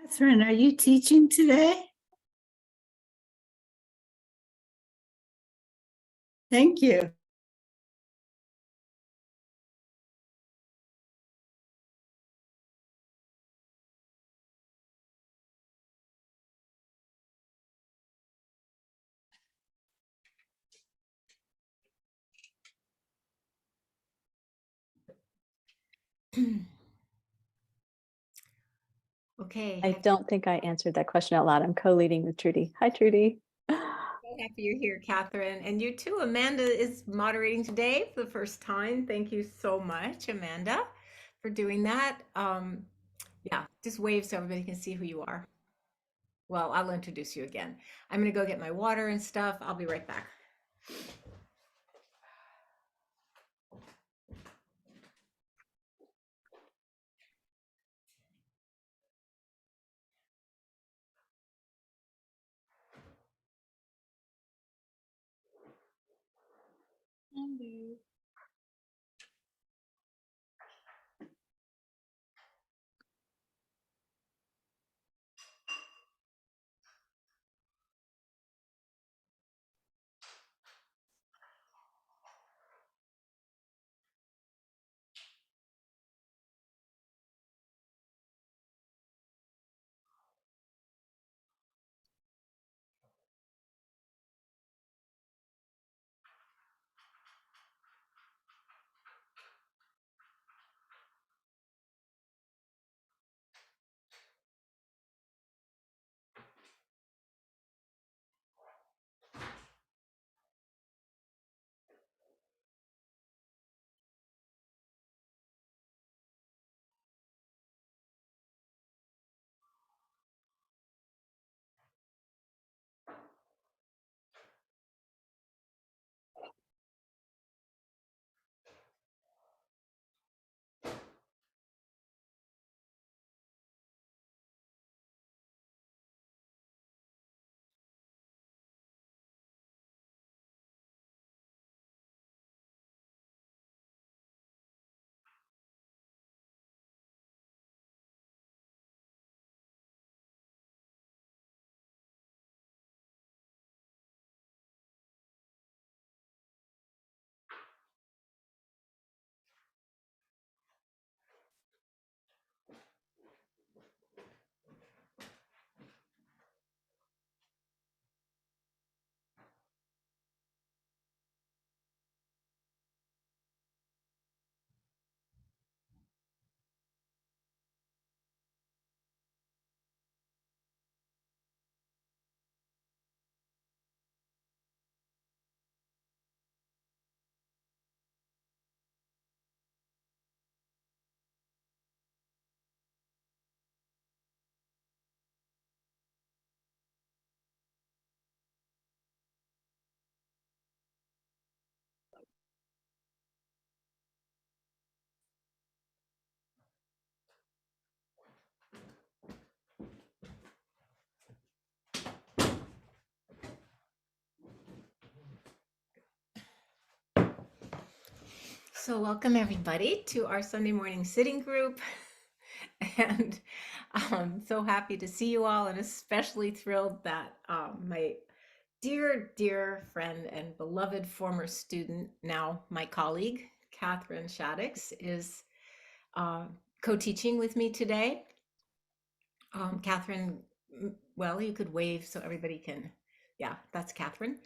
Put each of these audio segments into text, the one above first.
Catherine, are you teaching today? Thank you. Okay. I don't think I answered that question out loud. I'm co-leading with Trudy. Hi, Trudy. So happy you're here, Catherine. And you too. Amanda is moderating today for the first time. Thank you so much, Amanda, for doing that. Yeah, just wave so everybody can see who you are. Well, I'll introduce you again. I'm going to go get my water and stuff. I'll be right back. So welcome everybody to our Sunday morning sitting group. And I'm so happy to see you all, and especially thrilled that my dear friend and beloved former student, now my colleague, Catherine Shaddix, is co-teaching with me today. Catherine, well, you could wave so everybody can, yeah, that's Catherine.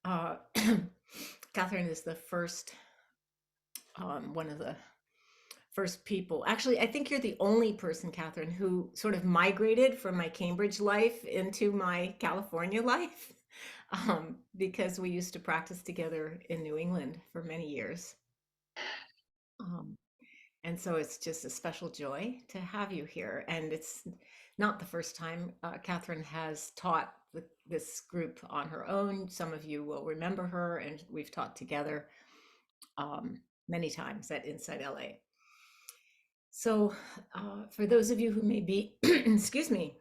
Catherine is the first, one of the first people. Actually, I think you're the only person, Catherine, who sort of migrated from my Cambridge life into my California life. because we used to practice together in New England for many years. Um, and so it's just a special joy to have you here. And it's not the first time Catherine has taught with this group on her own. Some of you will remember her, and we've taught together many times at Inside LA. So for those of you who may be, excuse me,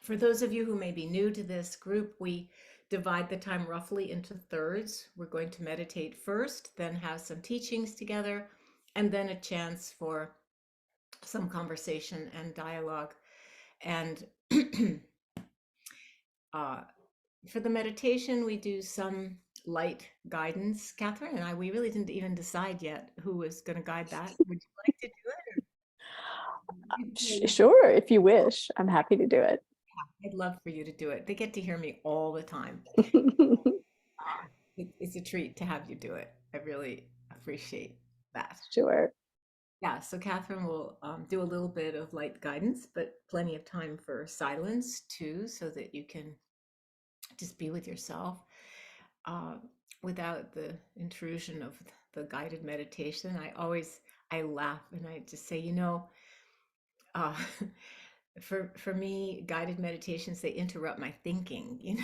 for those of you who may be new to this group, we divide the time roughly into thirds. We're going to meditate first, then have some teachings together, and then a chance for some conversation and dialogue. And for the meditation, we do some light guidance. Catherine and I, we really didn't even decide yet who was going to guide that. Would you like to do it? Sure, if you wish. I'm happy to do it. I'd love for you to do it. They get to hear me all the time. It's a treat to have you do it. I really appreciate that. Sure. Yeah, so Catherine will do a little bit of light guidance, but plenty of time for silence too, so that you can just be with yourself without the intrusion of the guided meditation. I laugh and I just say, uh, for me, guided meditations, they interrupt my thinking,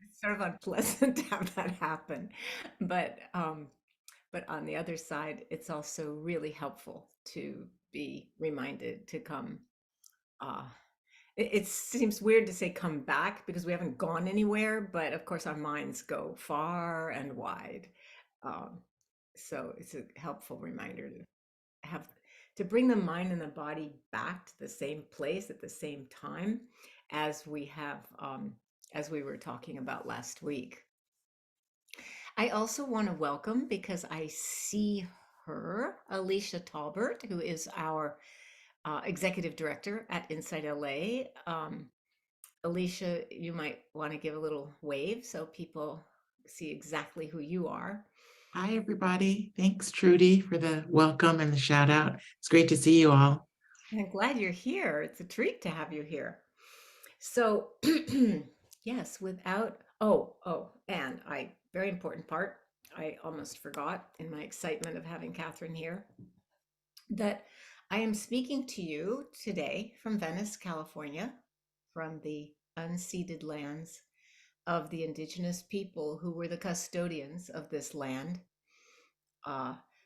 It's sort of unpleasant to have that happen. But on the other side, it's also really helpful to be reminded to come. It seems weird to say come back because we haven't gone anywhere, but of course our minds go far and wide. So it's a helpful reminder to bring the mind and the body back to the same place at the same time as as we were talking about last week. I also want to welcome, because I see her, Alicia Talbert, who is our executive director at Inside LA. Alicia, you might want to give a little wave so people see exactly who you are. Hi, everybody. Thanks, Trudy, for the welcome and the shout out. It's great to see you all. I'm glad you're here. It's a treat to have you here. So, yes, and very important part, I almost forgot in my excitement of having Catherine here, that I am speaking to you today from Venice, California, from the unceded lands of the indigenous people who were the custodians of this land.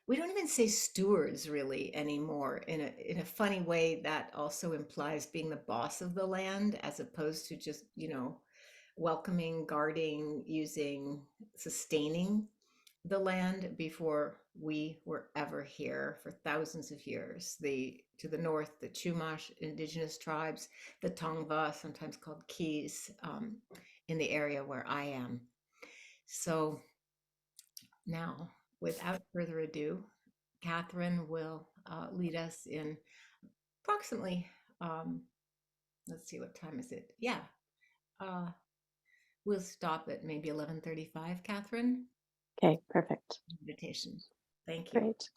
We don't even say stewards really anymore. In a funny way, that also implies being the boss of the land, as opposed to just, welcoming, guarding, using, sustaining the land before we were ever here for thousands of years. To the north, the Chumash indigenous tribes, the Tongva, sometimes called Keys, in the area where I am. So now, without further ado, Catherine will lead us in approximately, let's see, what time is it? Yeah, we'll stop at maybe 11:35, Catherine. Okay, perfect. Meditation. Thank you. Great.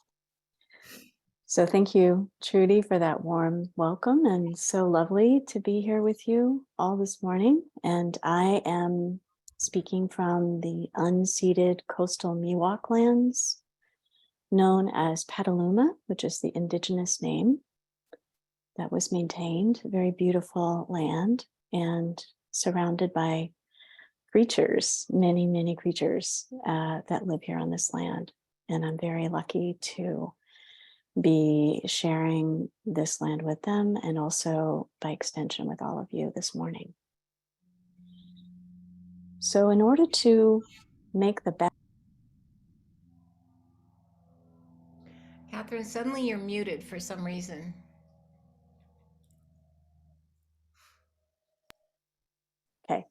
So thank you, Trudy, for that warm welcome, and so lovely to be here with you all this morning. And I am speaking from the unceded coastal Miwok lands, known as Petaluma, which is the indigenous name that was maintained. A very beautiful land and surrounded by creatures, many, many creatures that live here on this land. And I'm very lucky to be sharing this land with them, and also by extension with all of you this morning. So in order to make the best... Catherine, suddenly you're muted for some reason. Okay.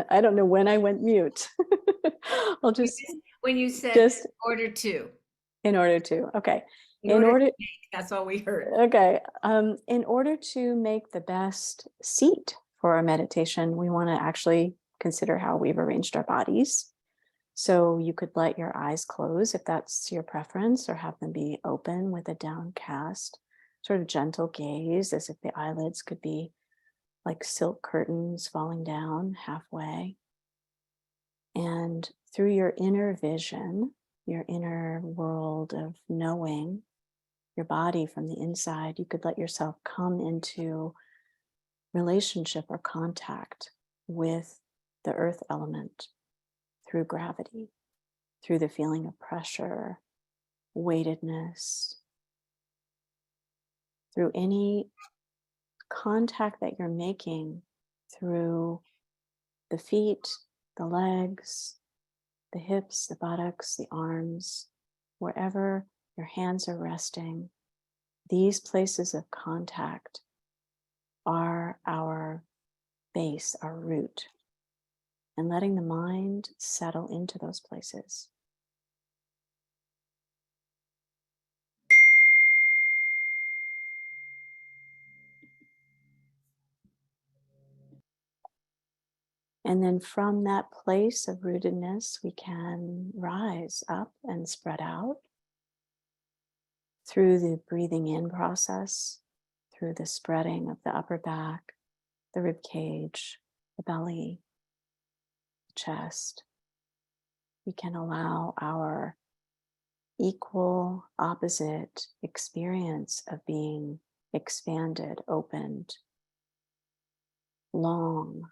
I don't know when I went mute. I'll just... When you said just in order to. In order to, okay. In order to make, that's all we heard. Okay. In order to make the best seat for our meditation, we want to actually consider how we've arranged our bodies. So you could let your eyes close if that's your preference, or have them be open with a downcast, sort of gentle gaze, as if the eyelids could be like silk curtains falling down halfway. And through your inner vision, your inner world of knowing your body from the inside, you could let yourself come into relationship or contact with the earth element through gravity, through the feeling of pressure, weightedness, through any contact that you're making through the feet, the legs, the hips, the buttocks, the arms, wherever your hands are resting. These places of contact are our base, our root, and letting the mind settle into those places. And then from that place of rootedness, we can rise up and spread out through the breathing in process, through the spreading of the upper back, the rib cage, the belly, the chest. We can allow our equal, opposite experience of being expanded, opened, long,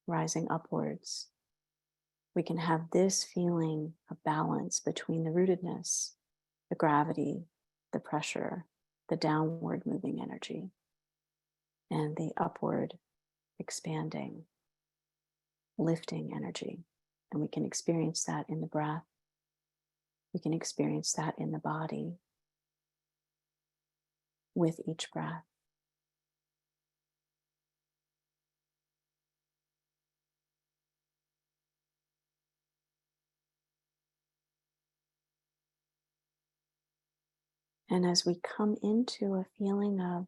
rising upwards. We can have this feeling of balance between the rootedness, the gravity, the pressure, the downward moving energy, and the upward expanding, lifting energy. And we can experience that in the breath. We can experience that in the body with each breath. And as we come into a feeling of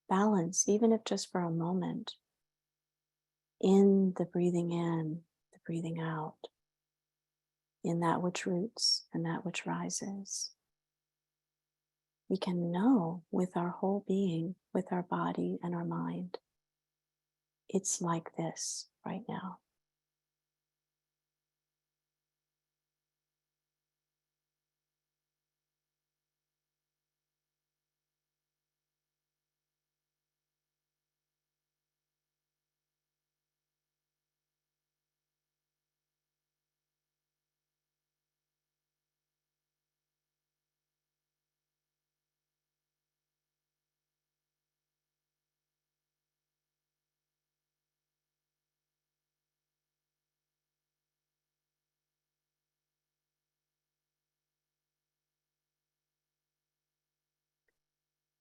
balance, even if just for a moment, in the breathing in, the breathing out, in that which roots and that which rises, we can know with our whole being, with our body and our mind, it's like this right now.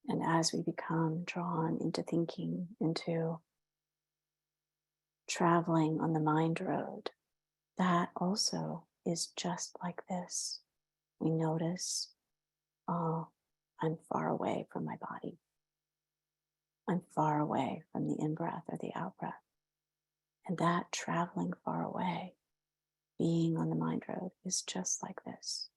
And as we become drawn into thinking, into traveling on the mind road, that also is just like this. We notice, oh, I'm far away from my body. I'm far away from the in-breath or the out-breath. And that traveling far away, being on the mind road, is just like this.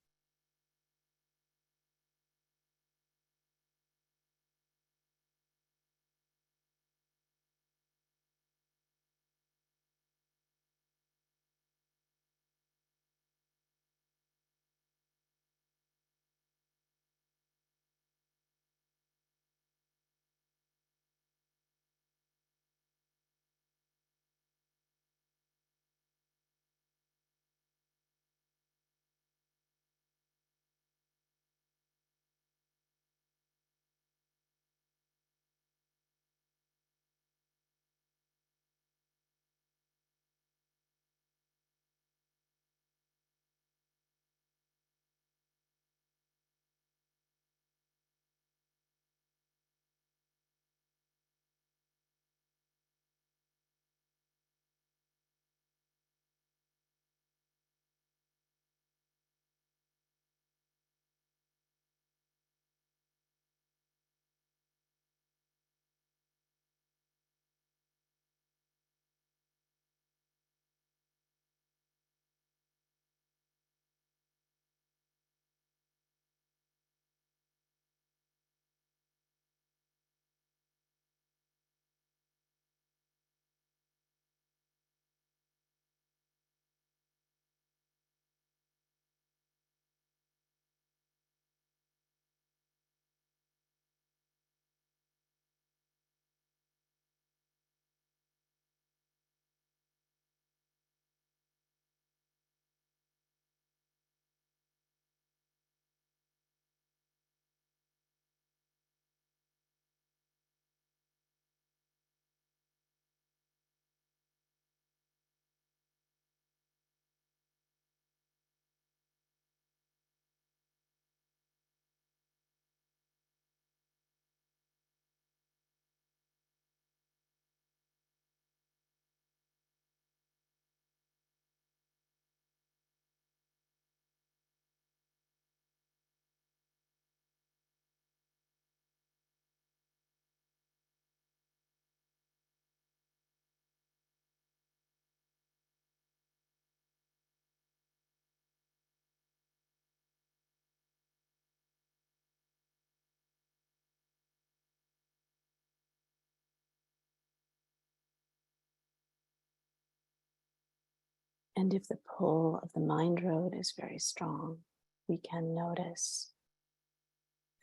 And if the pull of the mind road is very strong, we can notice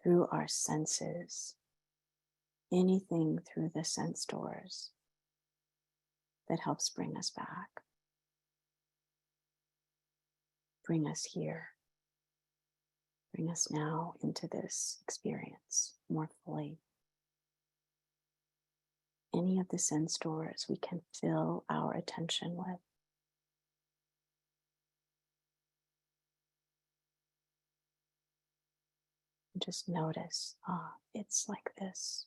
through our senses anything through the sense doors that helps bring us back, bring us here, bring us now into this experience more fully. Any of the sense doors we can fill our attention with. Just notice, it's like this.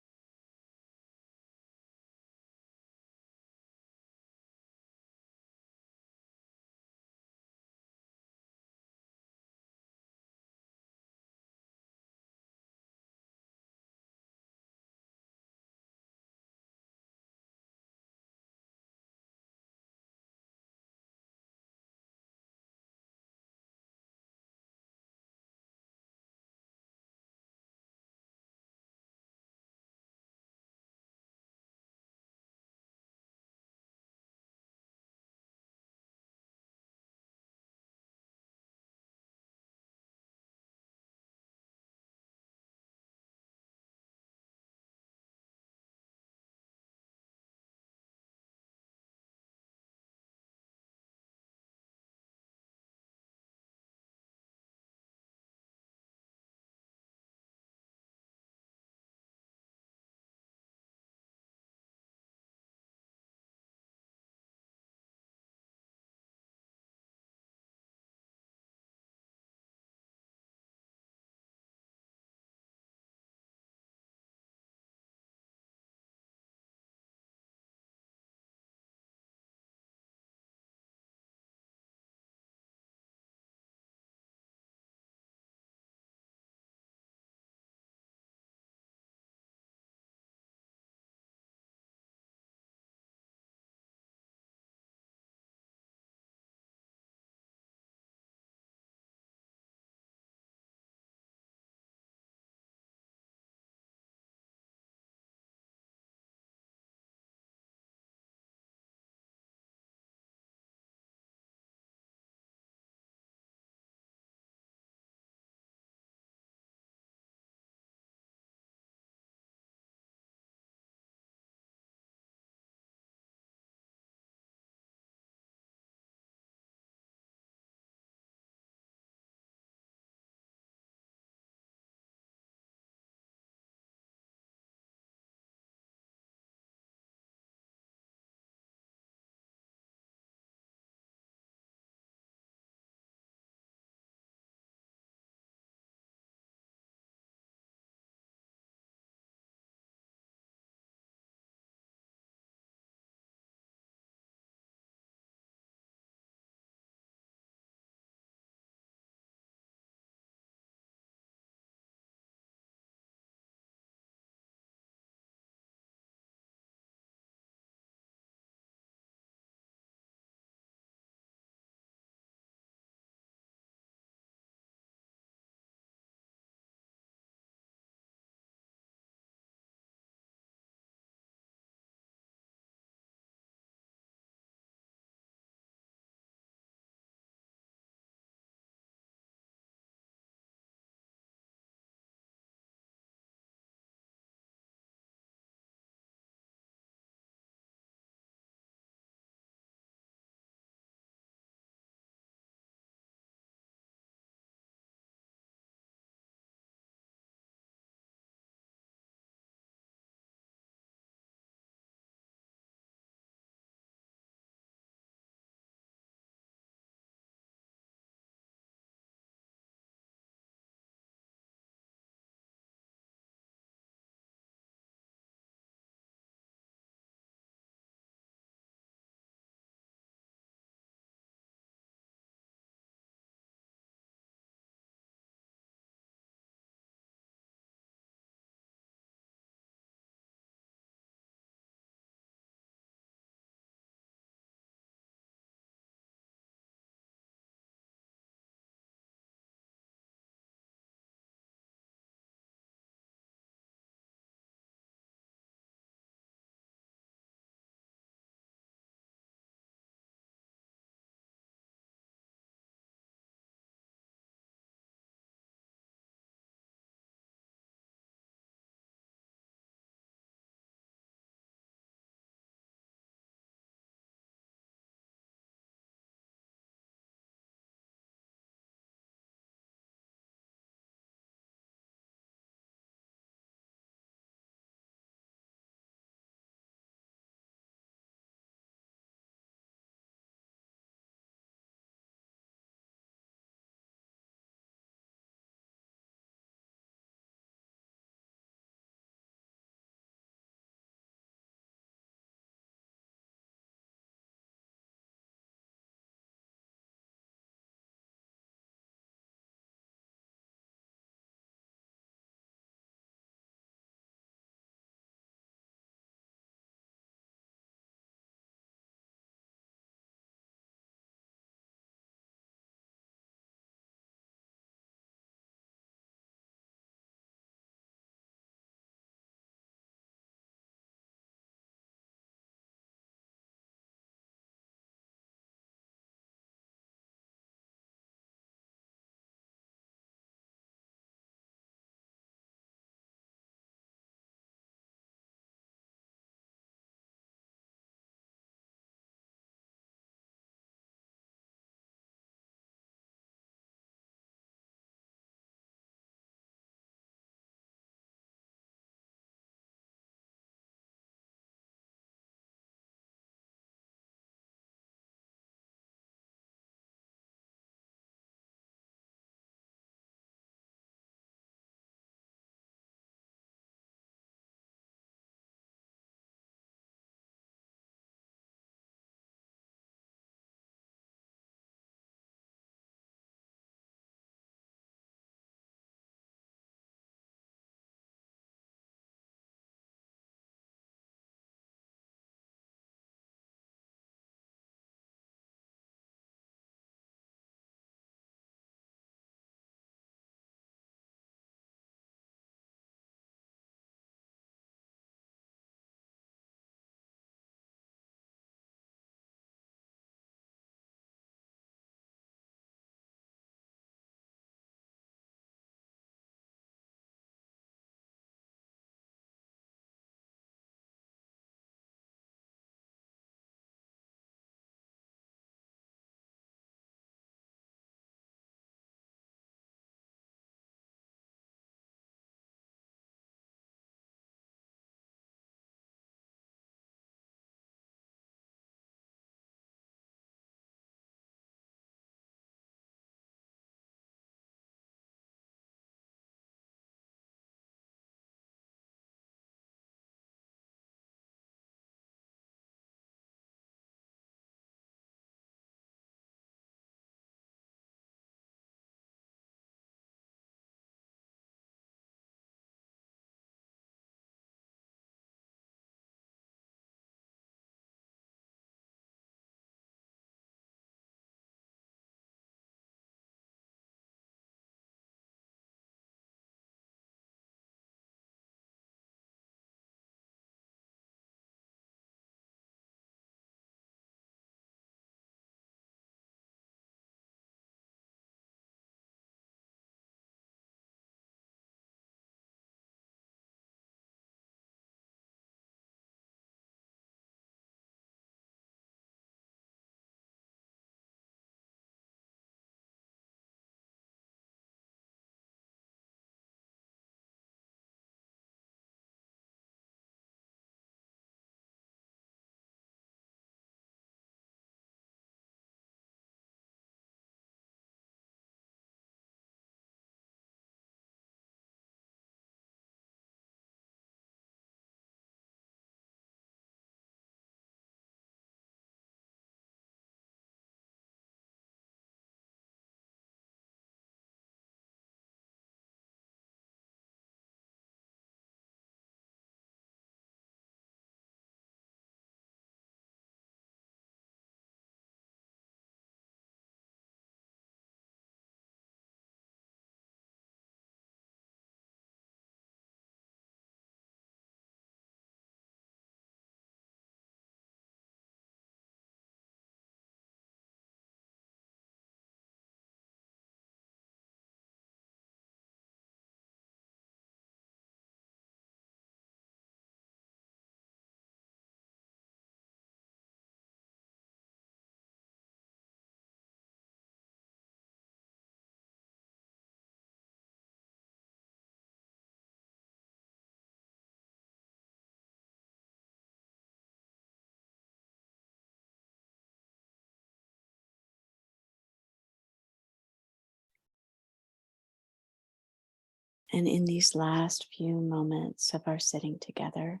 And in these last few moments of our sitting together,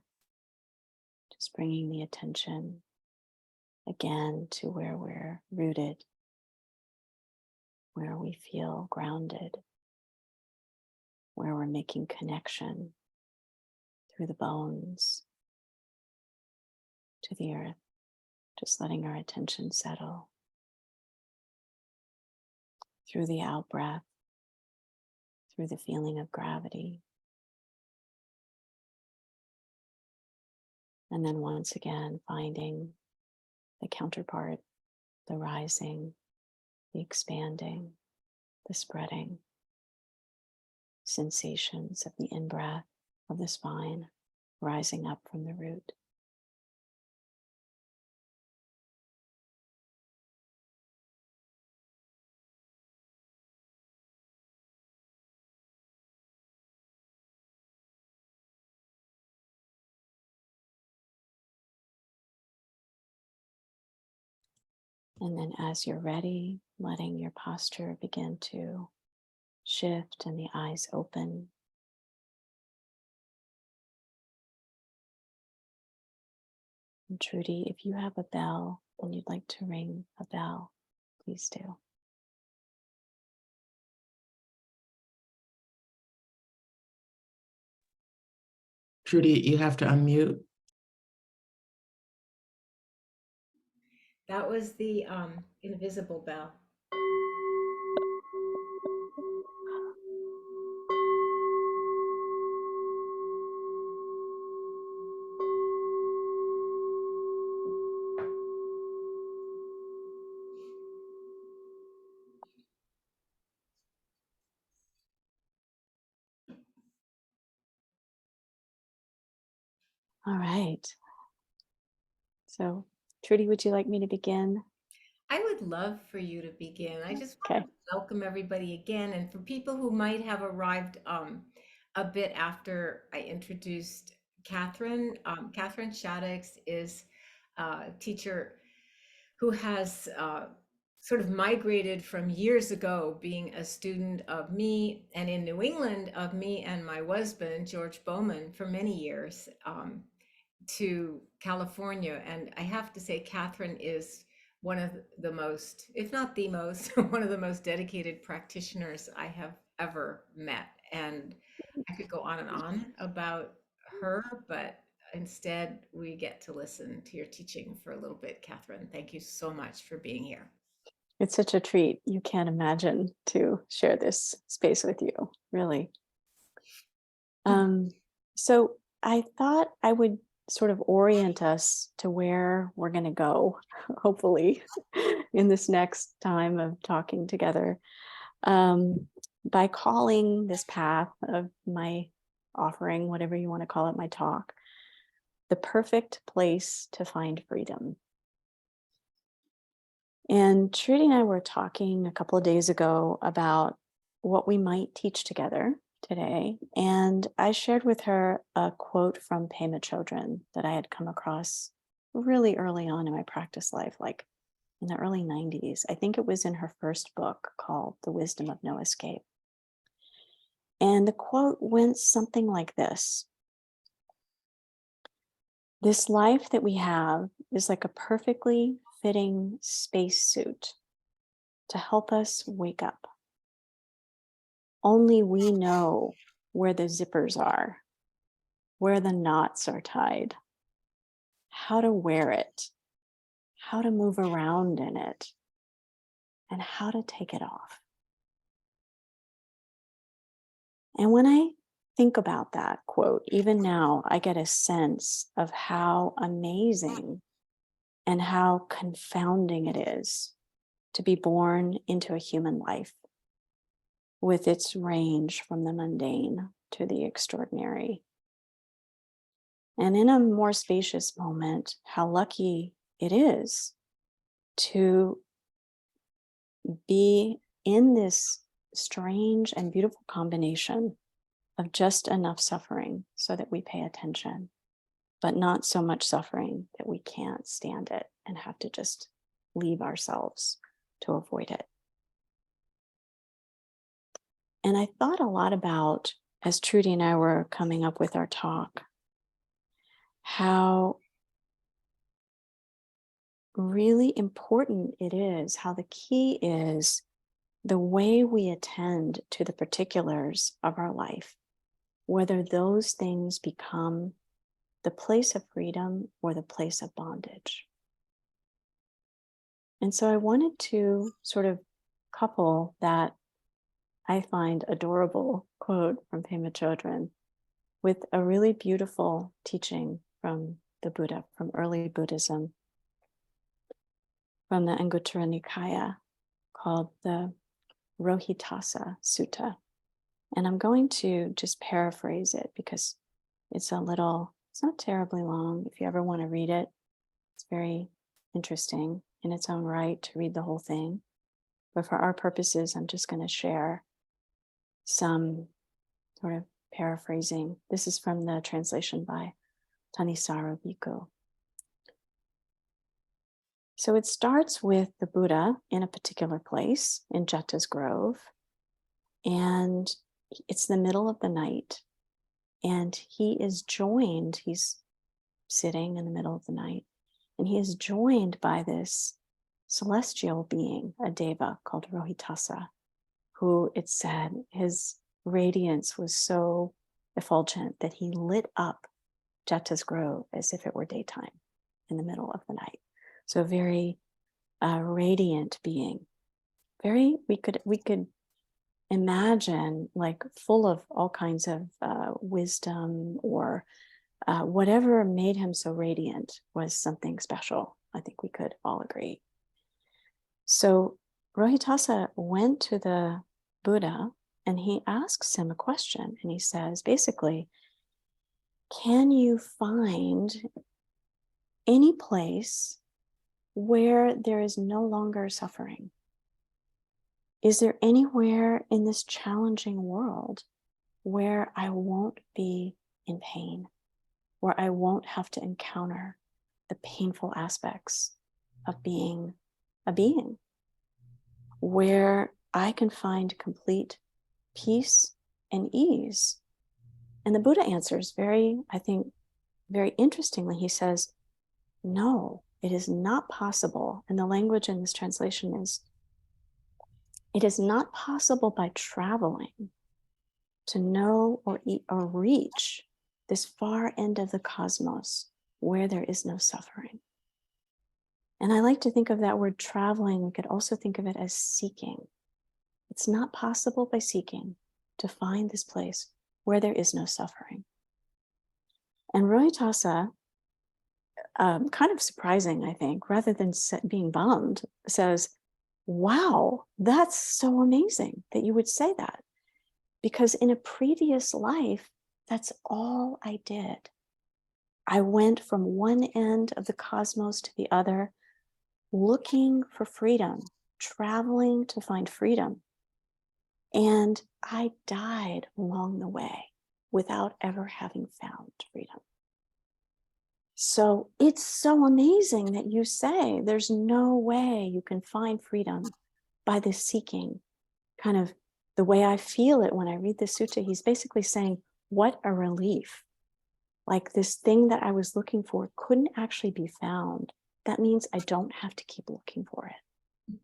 just bringing the attention again to where we're rooted, where we feel grounded, where we're making connection through the bones to the earth, just letting our attention settle through the out breath, through the feeling of gravity. And then once again, finding the counterpart, the rising, the expanding, the spreading sensations of the in-breath of the spine rising up from the root. And then as you're ready, letting your posture begin to shift and the eyes open. And Trudy, if you have a bell and you'd like to ring a bell, please do. Trudy, you have to unmute. That was the invisible bell. All right. So, Trudy, would you like me to begin? I would love for you to begin. I just Okay. want to welcome everybody again. And for people who might have arrived a bit after I introduced Catherine, Catherine Shaddix is a teacher who has sort of migrated from years ago being a student of me and in New England of me and my husband, George Bowman, for many years to California. And I have to say, Catherine is one of the most, if not the most, one of the most dedicated practitioners I have ever met. And I could go on and on about her, but instead we get to listen to your teaching for a little bit. Catherine, thank you so much for being here. It's such a treat. You can't imagine to share this space with you, really. So I thought I would sort of orient us to where we're going to go, hopefully, in this next time of talking together, by calling this path of my offering, whatever you want to call it, my talk, the perfect place to find freedom. And Trudy and I were talking a couple of days ago about what we might teach together today. And I shared with her a quote from Pema Chodron that I had come across really early on in my practice life, like in the early 90s. I think it was in her first book called The Wisdom of No Escape. And the quote went something like this: "This life that we have is like a perfectly fitting spacesuit to help us wake up. Only we know where the zippers are, where the knots are tied, how to wear it, how to move around in it, and how to take it off." And when I think about that quote, even now, I get a sense of how amazing and how confounding it is to be born into a human life with its range from the mundane to the extraordinary. And in a more spacious moment, how lucky it is to be in this strange and beautiful combination of just enough suffering so that we pay attention, but not so much suffering that we can't stand it and have to just leave ourselves to avoid it. And I thought a lot about as Trudy and I were coming up with our talk, how really important it is, how the key is the way we attend to the particulars of our life, whether those things become the place of freedom or the place of bondage. And so I wanted to sort of couple that I find adorable quote from Pema Chodron with a really beautiful teaching from the Buddha, from early Buddhism, from the Anguttara Nikaya, called the Rohitassa Sutta. And I'm going to just paraphrase it because it's not terribly long. If you ever want to read it, it's very interesting in its own right to read the whole thing. But for our purposes, I'm just going to share some sort of paraphrasing. This is from the translation by Thanissaro Bhikkhu. So it starts with the Buddha in a particular place in Jeta's Grove, and it's the middle of the night, and he's sitting in the middle of the night, and he is joined by this celestial being, a deva called Rohitassa, who, it said, his radiance was so effulgent that he lit up Jeta's Grove as if it were daytime in the middle of the night. So a very radiant being. We could imagine, like, full of all kinds of wisdom, or whatever made him so radiant was something special. I think we could all agree. So Rohitassa went to the Buddha and he asks him a question, and he says, basically, can you find any place where there is no longer suffering? Is there anywhere in this challenging world where I won't be in pain, where I won't have to encounter the painful aspects of being a being, where I can find complete peace and ease? And the Buddha answers very interestingly. He says, no, it is not possible. And the language in this translation is, it is not possible by traveling to know or reach this far end of the cosmos where there is no suffering. And I like to think of that word traveling. We could also think of it as seeking. It's not possible by seeking to find this place where there is no suffering. And Rohitassa, kind of surprising, I think, rather than being bummed, says, wow, that's so amazing that you would say that. Because in a previous life, that's all I did. I went from one end of the cosmos to the other, looking for freedom, traveling to find freedom. And I died along the way without ever having found freedom. So it's so amazing that you say there's no way you can find freedom by this seeking. Kind of the way I feel it when I read this sutta, he's basically saying, what a relief. Like, this thing that I was looking for couldn't actually be found. That means I don't have to keep looking for it.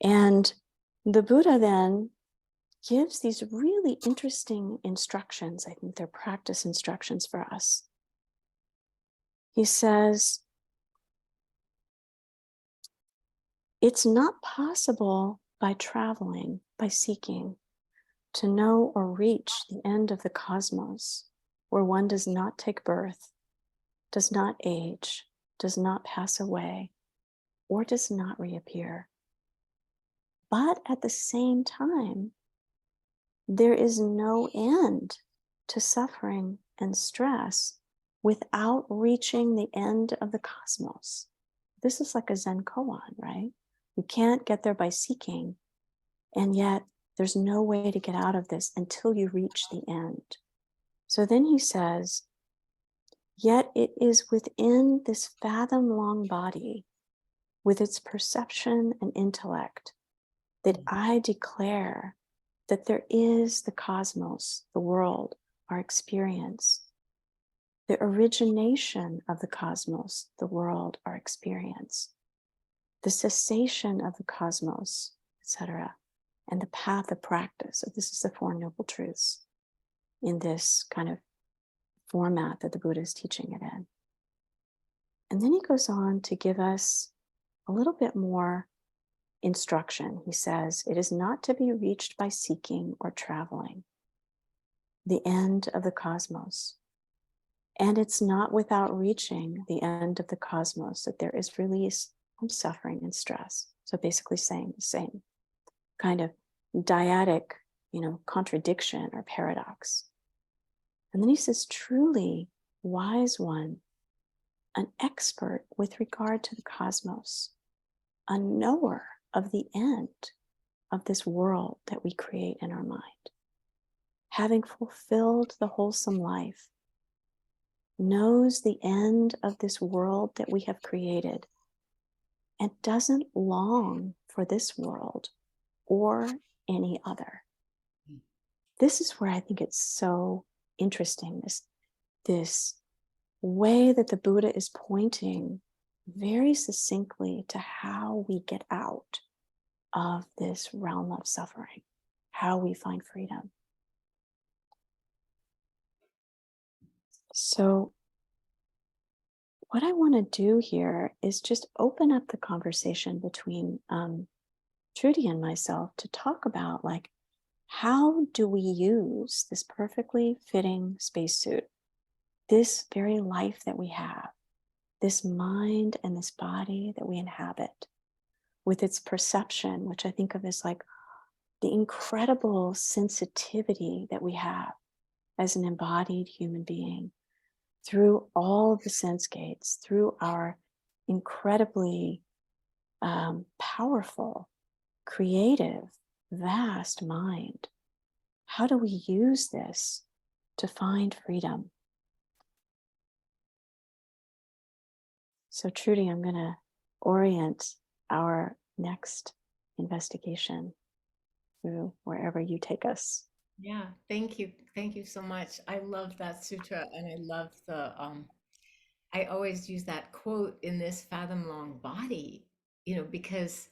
And the Buddha then gives these really interesting instructions. I think they're practice instructions for us. He says, it's not possible by traveling, by seeking, to know or reach the end of the cosmos, where one does not take birth, does not age, does not pass away, or does not reappear. But at the same time, there is no end to suffering and stress without reaching the end of the cosmos. This is like a Zen koan, right? You can't get there by seeking, and yet there's no way to get out of this until you reach the end. So then he says, yet it is within this fathom-long body, with its perception and intellect, that I declare that there is the cosmos, the world, our experience, the origination of the cosmos, the world, our experience, the cessation of the cosmos, etc., and the path of practice. So this is the Four Noble Truths in this kind of format that the Buddha is teaching it in. And then he goes on to give us a little bit more instruction. He says, it is not to be reached by seeking or traveling, the end of the cosmos. And it's not without reaching the end of the cosmos that there is release from suffering and stress. So basically saying the same kind of dyadic, contradiction or paradox. And then he says, truly wise one, an expert with regard to the cosmos, a knower of the end of this world that we create in our mind, having fulfilled the wholesome life, knows the end of this world that we have created and doesn't long for this world or any other. This is where I think it's so interesting, this way that the Buddha is pointing very succinctly to how we get out of this realm of suffering, how we find freedom. So what I want to do here is just open up the conversation between Trudy and myself to talk about, like, how do we use this perfectly fitting spacesuit, this very life that we have, this mind and this body that we inhabit, with its perception, which I think of as like the incredible sensitivity that we have as an embodied human being, through all of the sense gates, through our incredibly powerful, creative, vast mind. How do we use this to find freedom? So Trudy, I'm going to orient our next investigation through wherever you take us. Yeah, thank you. Thank you so much. I love that sutra, and I love I always use that quote, in this fathom long body, because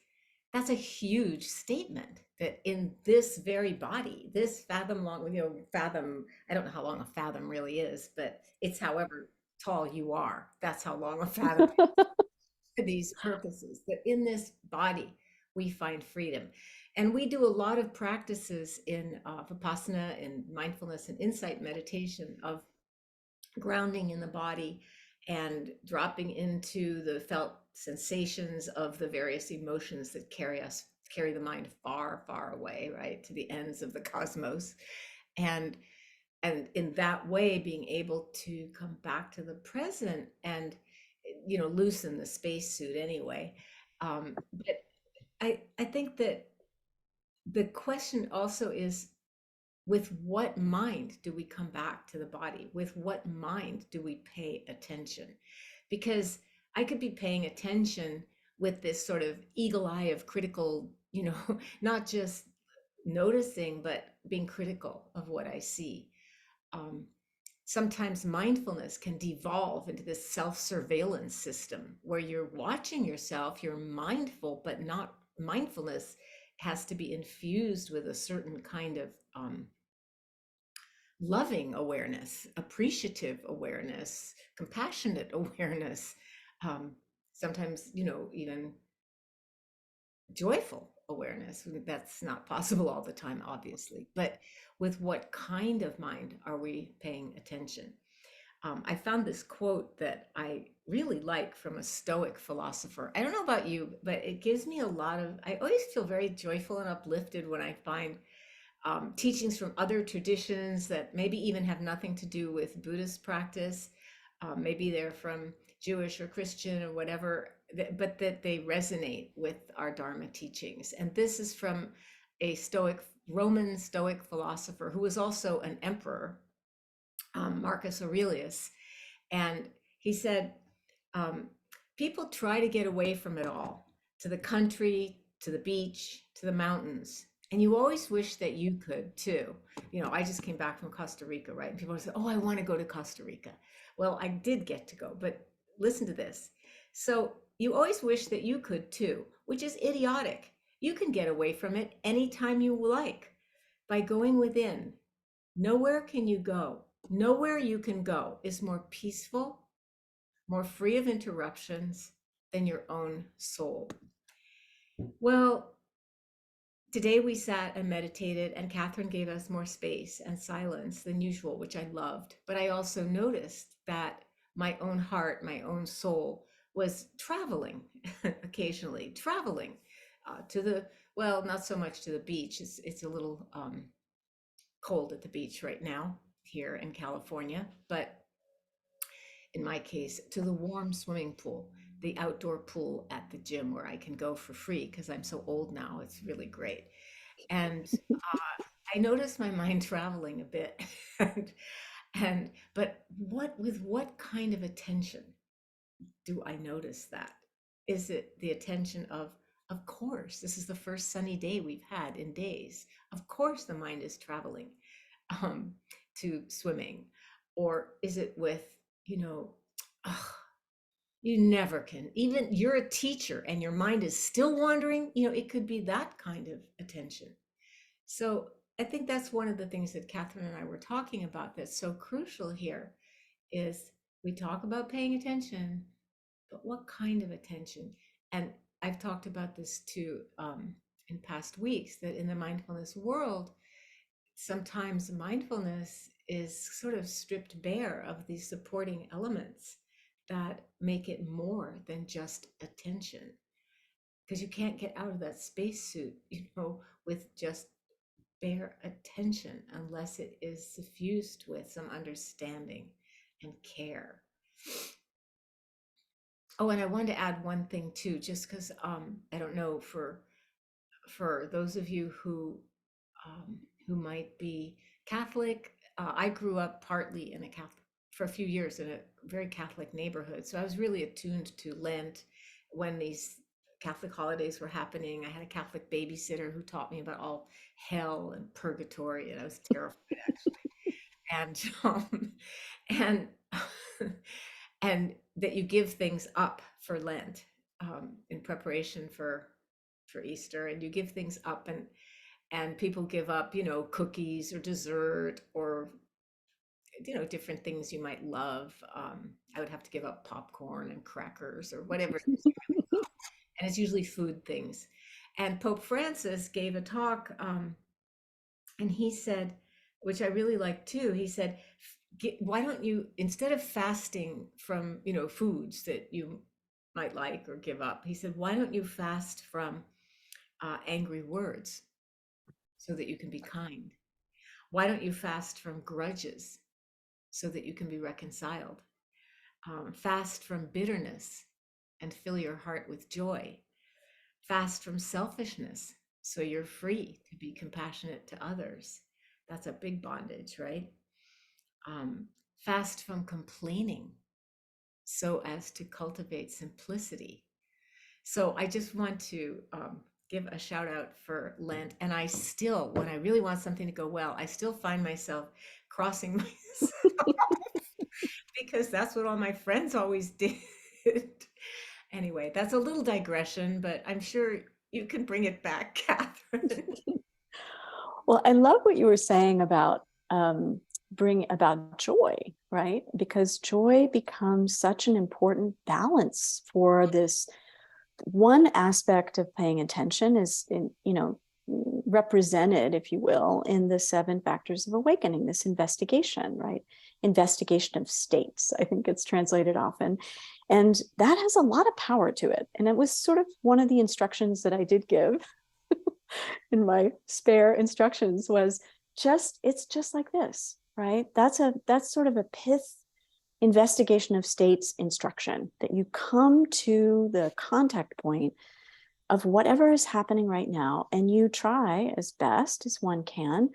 that's a huge statement, that in this very body, this fathom long, fathom, I don't know how long a fathom really is, but it's however tall you are. That's how long a fathom for these purposes, that in this body we find freedom. And we do a lot of practices in Vipassana and mindfulness and insight meditation of grounding in the body and dropping into the felt sensations of the various emotions that carry the mind far, far away, right, to the ends of the cosmos. And in that way, being able to come back to the present and, loosen the spacesuit anyway. But I think that the question also is, with what mind do we come back to the body? With what mind do we pay attention? Because I could be paying attention with this sort of eagle eye of critical, not just noticing, but being critical of what I see. Sometimes mindfulness can devolve into this self-surveillance system where you're watching yourself, you're mindful, but not mindfulness has to be infused with a certain kind of loving awareness, appreciative awareness, compassionate awareness, sometimes, even joyful awareness. That's not possible all the time, obviously, but with what kind of mind are we paying attention? I found this quote that I really like from a Stoic philosopher. I don't know about you, but it gives me I always feel very joyful and uplifted when I find teachings from other traditions that maybe even have nothing to do with Buddhist practice. Maybe they're from Jewish or Christian or whatever, but that they resonate with our Dharma teachings. And this is from a Roman Stoic philosopher who was also an emperor, Marcus Aurelius. And he said, people try to get away from it all, to the country, to the beach, to the mountains, And you always wish that you could too. I just came back from Costa Rica, right? And people say, oh, I want to go to Costa Rica. Well, I did get to go, but listen to this. So you always wish that you could too, which is idiotic. You can get away from it anytime you like by going within. Nowhere can you go. Nowhere you can go is more peaceful, more free of interruptions than your own soul. Well, today we sat and meditated, and Catherine gave us more space and silence than usual, which I loved. But I also noticed that my own heart, my own soul was traveling occasionally, traveling to the, well, not so much to the beach. It's a little cold at the beach right now here in California, but in my case, to the warm swimming pool, the outdoor pool at the gym where I can go for free because I'm so old now. It's really great. And I noticed my mind traveling a bit. But with what kind of attention do I notice that? Is it the attention of course, this is the first sunny day we've had in days. Of course, the mind is traveling to swimming. Or is it with, ugh, you never can, even you're a teacher and your mind is still wandering, it could be that kind of attention. So I think that's one of the things that Catherine and I were talking about that's so crucial here is we talk about paying attention, but what kind of attention? And I've talked about this too in past weeks, that in the mindfulness world, sometimes mindfulness is sort of stripped bare of these supporting elements that make it more than just attention. Because you can't get out of that spacesuit, with just bare attention unless it is suffused with some understanding and care. Oh, and I wanted to add one thing too, just because I don't know, for those of you who might be Catholic, I grew up partly in a Catholic, for a few years in a very Catholic neighborhood, so I was really attuned to Lent when these Catholic holidays were happening. I had a Catholic babysitter who taught me about all hell and purgatory, and I was terrified actually. And and that you give things up for Lent in preparation for Easter, and you give things up, and people give up, cookies or dessert or different things you might love. I would have to give up popcorn and crackers or whatever it is you really love. And it's usually food things. And Pope Francis gave a talk, and he said, which I really like too, he said, why don't you, instead of fasting from, foods that you might like or give up, he said, why don't you fast from angry words so that you can be kind? Why don't you fast from grudges so that you can be reconciled? Fast from bitterness and fill your heart with joy. Fast from selfishness so you're free to be compassionate to others. That's a big bondage, right? Fast from complaining so as to cultivate simplicity. So I just want to give a shout out for Lent. And I still, when I really want something to go well, I still find myself crossing myself because that's what all my friends always did. Anyway, that's a little digression, but I'm sure you can bring it back, Catherine. Well, I love what you were saying about bring about joy, right? Because joy becomes such an important balance for this. One aspect of paying attention is represented, if you will, in the 7 factors of awakening, this investigation, right? Investigation of states, I think it's translated often. And that has a lot of power to it. And it was sort of one of the instructions that I did give in my spare instructions was it's just like this, right? That's sort of a pith investigation of states instruction, that you come to the contact point of whatever is happening right now, and you try as best as one can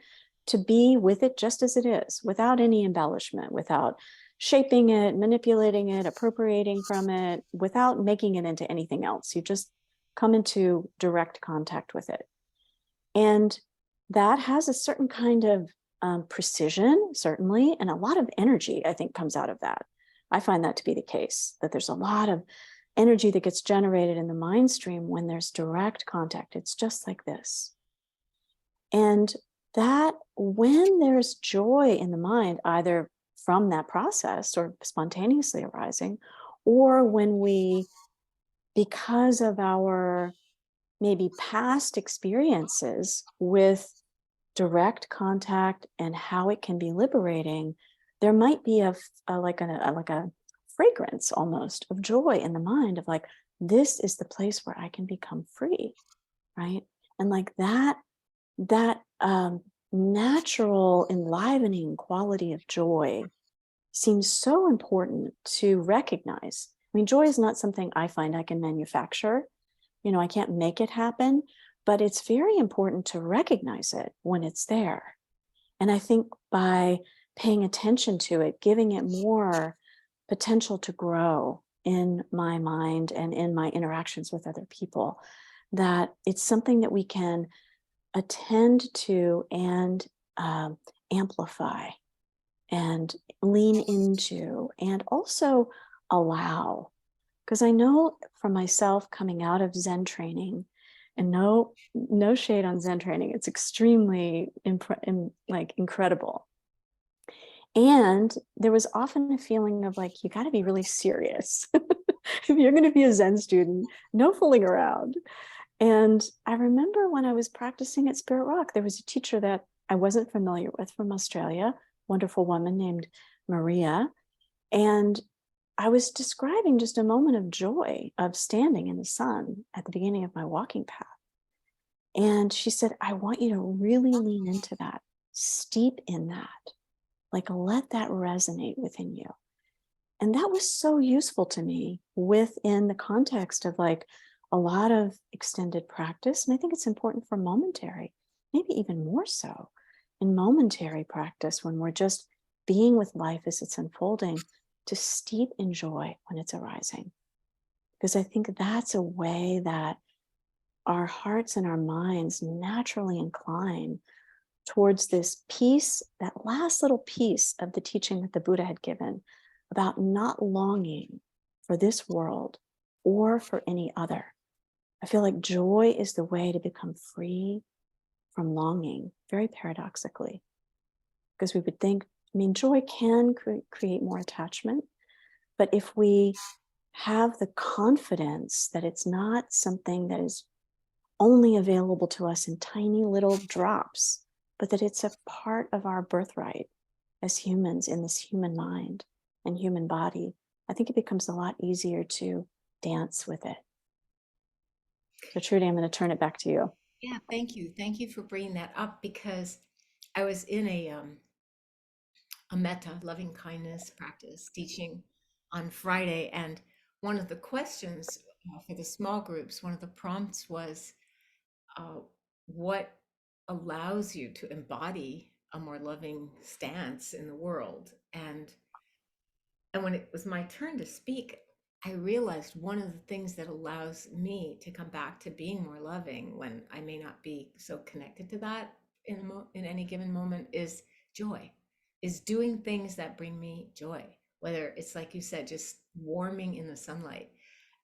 to be with it just as it is, without any embellishment, without shaping it, manipulating it, appropriating from it, without making it into anything else. You just come into direct contact with it. And that has a certain kind of precision, certainly, and a lot of energy, I think, comes out of that. I find that to be the case, that there's a lot of energy that gets generated in the mind stream when there's direct contact. It's just like this. And that when there's joy in the mind, either from that process or spontaneously arising, or when we, because of our maybe past experiences with direct contact and how it can be liberating, there might be like a fragrance almost of joy in the mind of like, this is the place where I can become free, right? And like that natural enlivening quality of joy seems so important to recognize. I mean, joy is not something I find I can manufacture. I can't make it happen, but it's very important to recognize it when it's there. And I think by paying attention to it, giving it more potential to grow in my mind and in my interactions with other people, that it's something that we can attend to and amplify and lean into and also allow. Because I know for myself coming out of Zen training, and no shade on Zen training, it's extremely incredible. And there was often a feeling of like, you got to be really serious. If you're going to be a Zen student, no fooling around. And I remember when I was practicing at Spirit Rock, there was a teacher that I wasn't familiar with from Australia, wonderful woman named Maria. And I was describing just a moment of joy of standing in the sun at the beginning of my walking path. And she said, I want you to really lean into that, steep in that, like let that resonate within you. And that was so useful to me within the context of like a lot of extended practice. And I think it's important for momentary, maybe even more so in momentary practice when we're just being with life as it's unfolding, to steep in joy when it's arising. Because I think that's a way that our hearts and our minds naturally incline towards this piece, that last little piece of the teaching that the Buddha had given about not longing for this world or for any other. I feel like joy is the way to become free from longing, very paradoxically. Because we would think, joy can create more attachment, but if we have the confidence that it's not something that is only available to us in tiny little drops, but that it's a part of our birthright as humans in this human mind and human body, I think it becomes a lot easier to dance with it. So Trudy, I'm going to turn it back to you. Yeah, thank you. Thank you for bringing that up, because I was in a metta, loving kindness practice teaching on Friday, and one of the questions for the small groups, one of the prompts was, what allows you to embody a more loving stance in the world? And when it was my turn to speak, I realized one of the things that allows me to come back to being more loving when I may not be so connected to that in any given moment is joy, is doing things that bring me joy, whether it's like you said, just warming in the sunlight.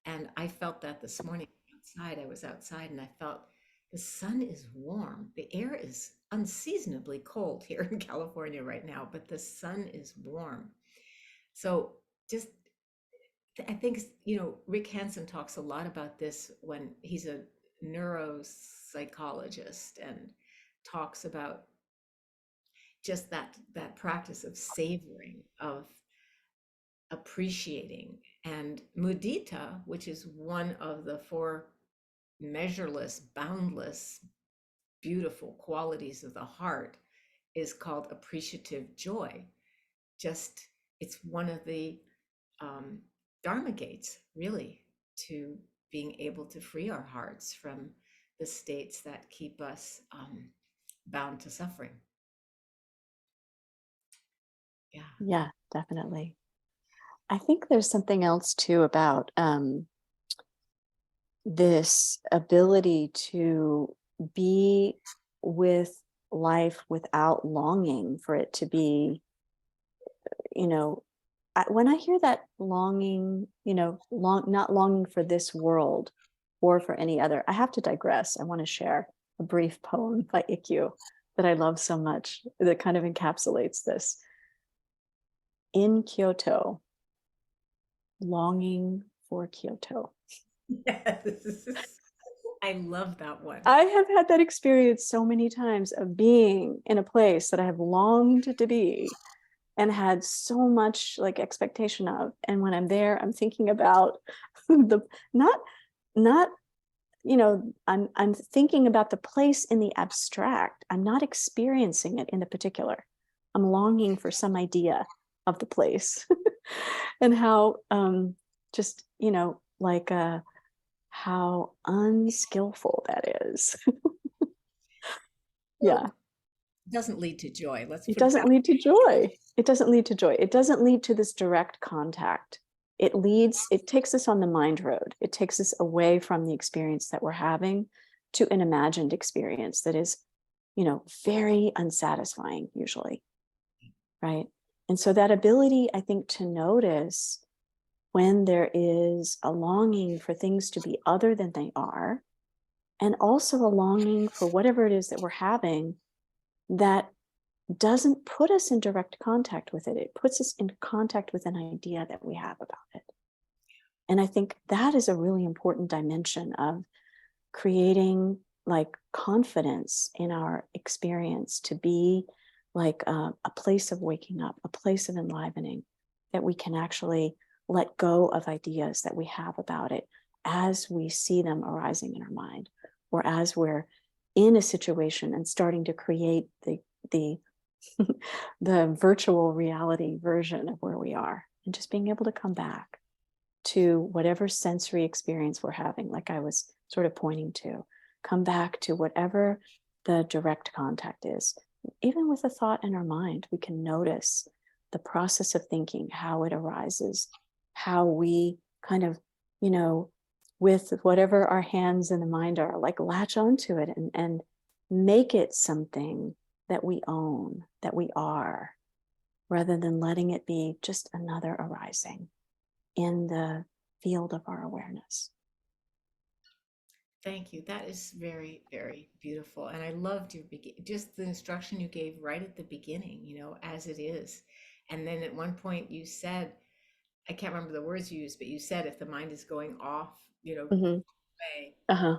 And I felt that this morning outside. I was outside and I felt the sun is warm. The air is unseasonably cold here in California right now, but the sun is warm. So just, I think, Rick Hansen talks a lot about this when he's a neuropsychologist, and talks about just that practice of savoring, of appreciating. And mudita, which is one of the four measureless, boundless, beautiful qualities of the heart, is called appreciative joy. Just, it's one of the Dharma gates, really, to being able to free our hearts from the states that keep us bound to suffering. Yeah, definitely. I think there's something else too about this ability to be with life without longing for it to be, you know, when I hear that longing, not longing for this world or for any other, I have to digress. I want to share a brief poem by Ikkyu that I love so much that kind of encapsulates this. In Kyoto, longing for Kyoto. Yes. I love that one. I have had that experience so many times of being in a place that I have longed to be and had so much like expectation of. And when I'm there, I'm thinking about the not, I'm thinking about the place in the abstract. I'm not experiencing it in the particular. I'm longing for some idea of the place and how just, like how unskillful that is. Yeah. It doesn't lead to joy. Let's It put it doesn't that lead to joy. It doesn't lead to joy. It doesn't lead to this direct contact. It takes us on the mind road. It takes us away from the experience that we're having to an imagined experience that is, very unsatisfying usually. Right. And so that ability, I think, to notice when there is a longing for things to be other than they are, and also a longing for whatever it is that we're having that doesn't put us in direct contact with it. It puts us in contact with an idea that we have about it. And I think that is a really important dimension of creating like confidence in our experience to be like a place of waking up, a place of enlivening, that we can actually let go of ideas that we have about it as we see them arising in our mind, or as we're in a situation and starting to create the the virtual reality version of where we are, and just being able to come back to whatever sensory experience we're having, like I was sort of pointing to, come back to whatever the direct contact is. Even with a thought in our mind, we can notice the process of thinking, how it arises, how we kind of, with whatever our hands and the mind are, like latch onto it and make it something that we own, that we are, rather than letting it be just another arising in the field of our awareness. Thank you. That is very, very beautiful. And I loved your just the instruction you gave right at the beginning, as it is. And then at one point you said, I can't remember the words you used, but you said if the mind is going off, Mm-hmm. way, Uh-huh.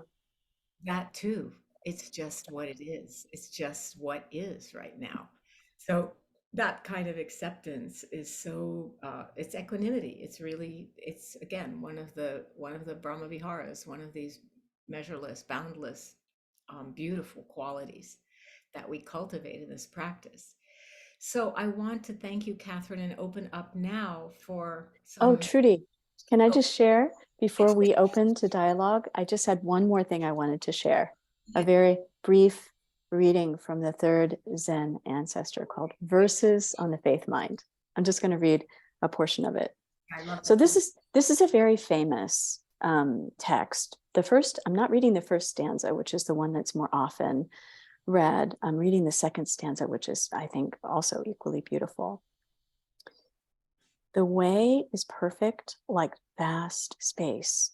that too, it's just what it is. It's just what is right now. So that kind of acceptance is so it's equanimity. It's again one of the Brahma Viharas, one of these measureless, boundless, beautiful qualities that we cultivate in this practice. So I want to thank you, Catherine, and open up now for Oh, some. Trudy, can I Oh, just share before yes, we open to dialogue? I just had one more thing I wanted to share, a yes. very brief reading from the third Zen ancestor called Verses on the Faith Mind. I'm just going to read a portion of it. I love So that. this is a very famous text. I'm not reading the first stanza, which is the one that's more often read. I'm reading the second stanza, which is, I think, also equally beautiful. The way is perfect like vast space,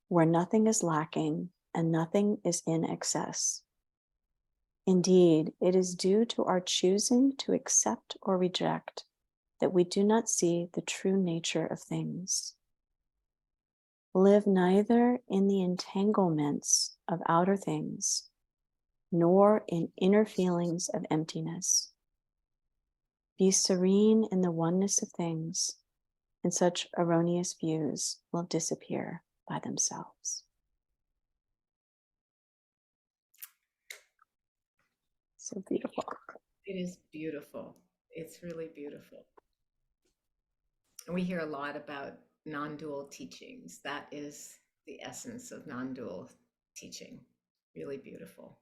where nothing is lacking and nothing is in excess. Indeed, it is due to our choosing to accept or reject that we do not see the true nature of things. Live neither in the entanglements of outer things, nor in inner feelings of emptiness. Be serene in the oneness of things, and such erroneous views will disappear by themselves. So beautiful. It is beautiful. It's really beautiful. And we hear a lot about non-dual teachings. That is the essence of non-dual teaching. Really beautiful.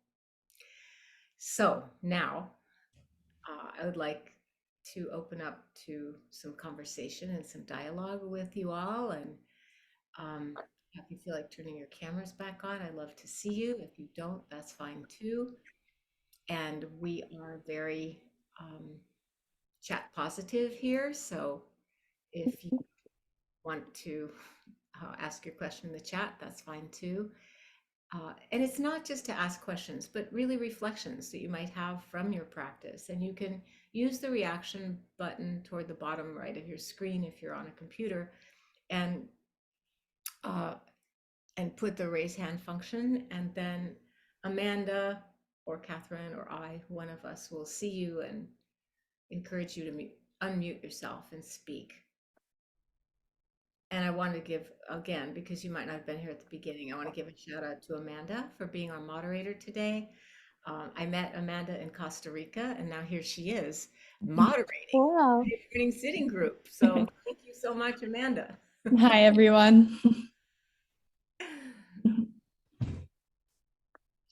So now I would like to open up to some conversation and some dialogue with you all. And If you feel like turning your cameras back on, I'd love to see you. If you don't, that's fine too. And we are very chat positive here. So if you want to ask your question in the chat, that's fine too. And it's not just to ask questions, but really reflections that you might have from your practice. And you can use the reaction button toward the bottom right of your screen if you're on a computer, and put the raise hand function, and then Amanda or Catherine or I, one of us, will see you and encourage you to unmute yourself and speak. And I want to give, again, because you might not have been here at the beginning, I want to give a shout out to Amanda for being our moderator today. I met Amanda in Costa Rica, and now here she is moderating Wow. the morning sitting group. So thank you so much, Amanda. Hi, everyone.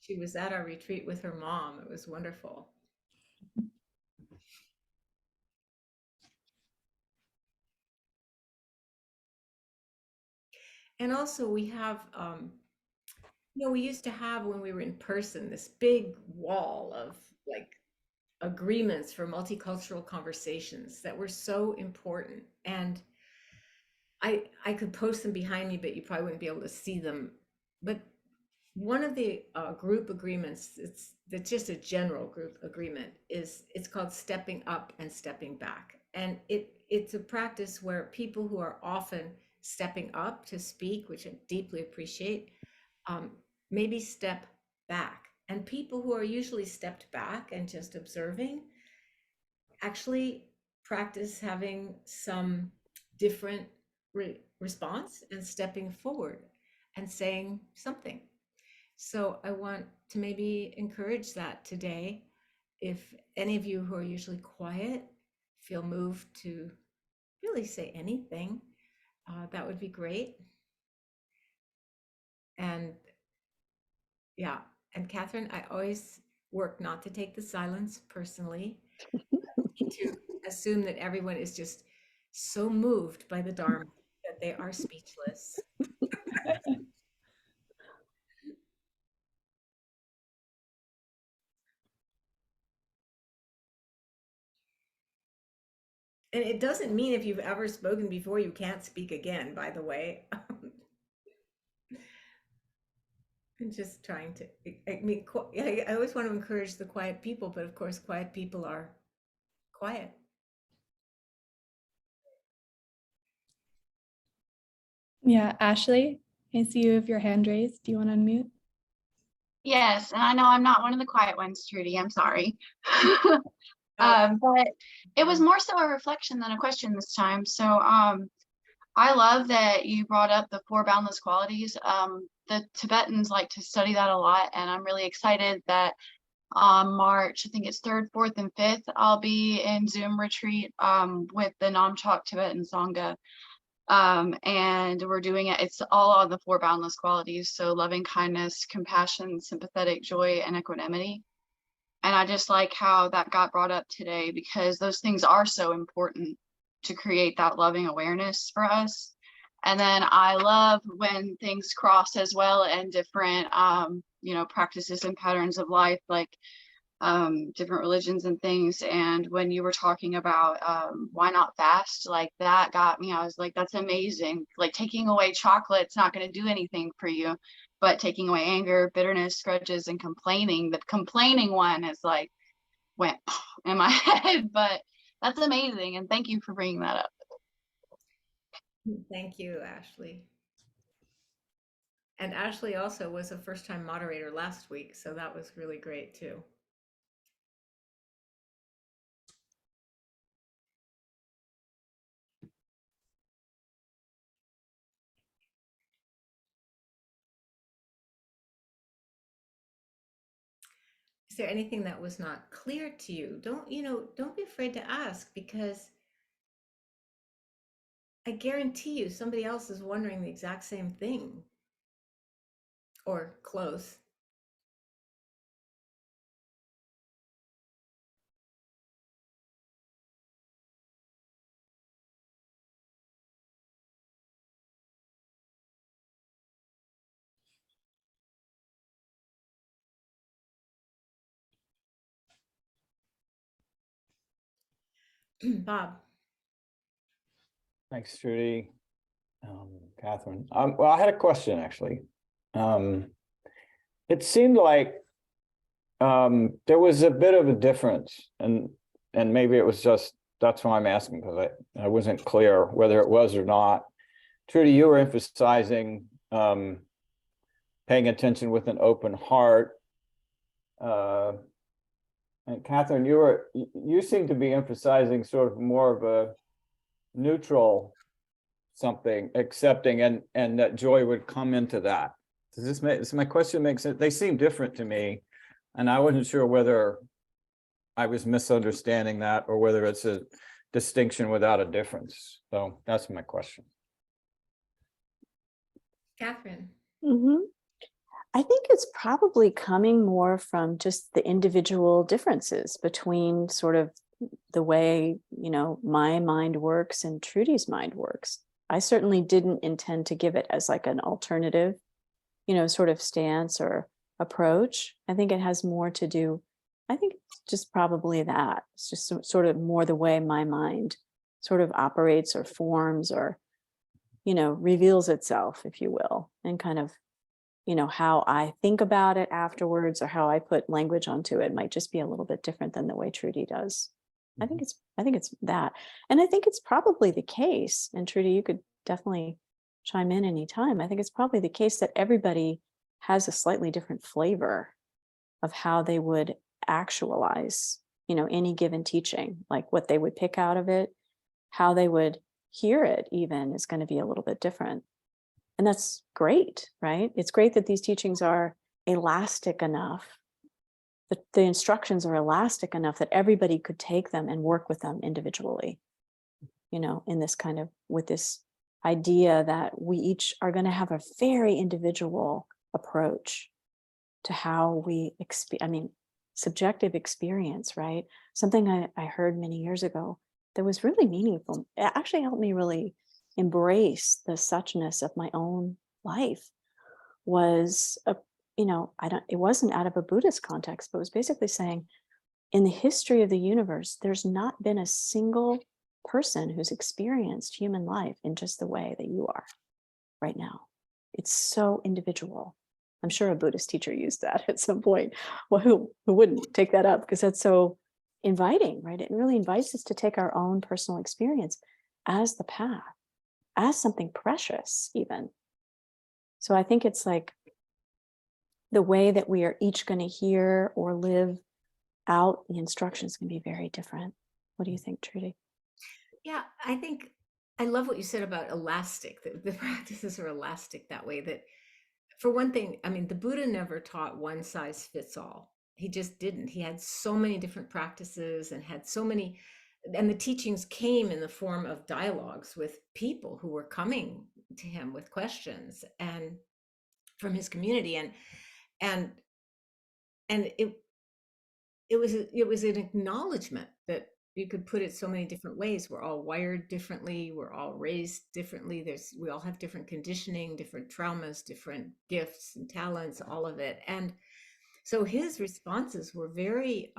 She was at our retreat with her mom. It was wonderful. And also we have, we used to have, when we were in person, this big wall of like agreements for multicultural conversations that were so important. And I could post them behind me, but you probably wouldn't be able to see them. But one of the group agreements, that's just a general group agreement, it's called stepping up and stepping back. And it's a practice where people who are often stepping up to speak, which I deeply appreciate, maybe step back. And people who are usually stepped back and just observing actually practice having some different response and stepping forward and saying something. So I want to maybe encourage that today. If any of you who are usually quiet feel moved to really say anything, that would be great. And yeah, and Catherine, I always work not to take the silence personally, to assume that everyone is just so moved by the Dharma that they are speechless. And it doesn't mean if you've ever spoken before, you can't speak again, by the way. I'm just trying to, I mean, I always want to encourage the quiet people, but of course, quiet people are quiet. Yeah, Ashley, I see you have your hand raised. Do you want to unmute? Yes, and I know I'm not one of the quiet ones, Trudy. I'm sorry. But it was more so a reflection than a question this time. So I love that you brought up the four boundless qualities. The Tibetans like to study that a lot, and I'm really excited that on March, I think it's 3rd, 4th, and 5th, I'll be in Zoom retreat with the Namchak Tibetan Sangha. And we're doing it, it's all on the four boundless qualities. So loving kindness, compassion, sympathetic joy, and equanimity. And I just like how that got brought up today, because those things are so important to create that loving awareness for us. And then I love when things cross as well, and different, practices and patterns of life, like different religions and things. And when you were talking about why not fast, like that got me. I was like, that's amazing. Like taking away chocolate's not going to do anything for you, but taking away anger, bitterness, grudges, and complaining, the complaining one is like went in my head. But that's amazing, and thank you for bringing that up. Thank you, Ashley. And Ashley also was a first-time moderator last week, so that was really great too. Is there anything that was not clear to you? Don't be afraid to ask, because I guarantee you somebody else is wondering the exact same thing, or close. Bob. Thanks, Trudy. Catherine. Well, I had a question actually. It seemed like there was a bit of a difference, and maybe it was just that's why I'm asking, because I wasn't clear whether it was or not. Trudy, you were emphasizing paying attention with an open heart. And Catherine, you seem to be emphasizing sort of more of a neutral something, accepting, and that joy would come into that. Does my question make sense? They seem different to me, and I wasn't sure whether I was misunderstanding that or whether it's a distinction without a difference. So that's my question. Catherine. Mhm. I think it's probably coming more from just the individual differences between sort of the way, my mind works and Trudy's mind works. I certainly didn't intend to give it as like an alternative, sort of stance or approach. I think it has more to do, I think it's just probably that. It's just sort of more the way my mind sort of operates or forms or, reveals itself, if you will, and kind of, how I think about it afterwards or how I put language onto it might just be a little bit different than the way Trudy does. I think it's that. And I think it's probably the case, and Trudy, you could definitely chime in anytime. I think it's probably the case that everybody has a slightly different flavor of how they would actualize, any given teaching, like what they would pick out of it, how they would hear it even is going to be a little bit different. And that's great, right? It's great that these teachings are elastic enough, that the instructions are elastic enough that everybody could take them and work with them individually, in this kind of, with this idea that we each are going to have a very individual approach to how we subjective experience, right? Something I heard many years ago that was really meaningful. It actually helped me really embrace the suchness of my own life. Was it wasn't out of a Buddhist context, but it was basically saying, in the history of the universe, there's not been a single person who's experienced human life in just the way that you are right now. It's so individual. I'm sure a Buddhist teacher used that at some point. Well, who wouldn't take that up? Because that's so inviting, right? It really invites us to take our own personal experience as the path, as something precious even. So I think it's like the way that we are each going to hear or live out the instructions can be very different. What do you think, Trudy? Yeah, I think I love what you said about elastic, that the practices are elastic that way. That for one thing, the Buddha never taught one size fits all. He just didn't. He had so many different practices and had so many, and the teachings came in the form of dialogues with people who were coming to him with questions and from his community. And it was an acknowledgement that you could put it so many different ways. We're all wired differently. We're all raised differently. We all have different conditioning, different traumas, different gifts and talents, all of it. And so his responses were very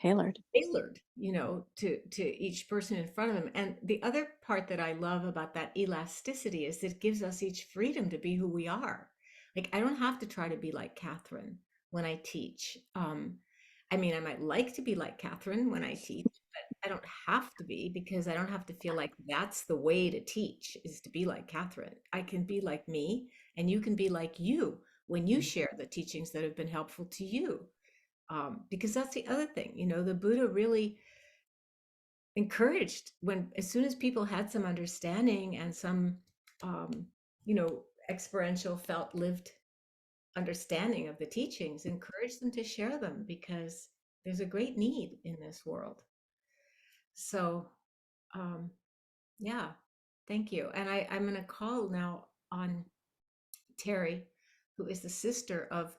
Tailored, to each person in front of him. And the other part that I love about that elasticity is it gives us each freedom to be who we are. Like, I don't have to try to be like Catherine when I teach. I might like to be like Catherine when I teach, but I don't have to be, because I don't have to feel like that's the way to teach, is to be like Catherine. I can be like me, and you can be like you when you share the teachings that have been helpful to you. Because that's the other thing, the Buddha really encouraged, as soon as people had some understanding and some, experiential felt lived understanding of the teachings, encourage them to share them, because there's a great need in this world. So yeah, thank you. And I'm going to call now on Terry, who is the sister of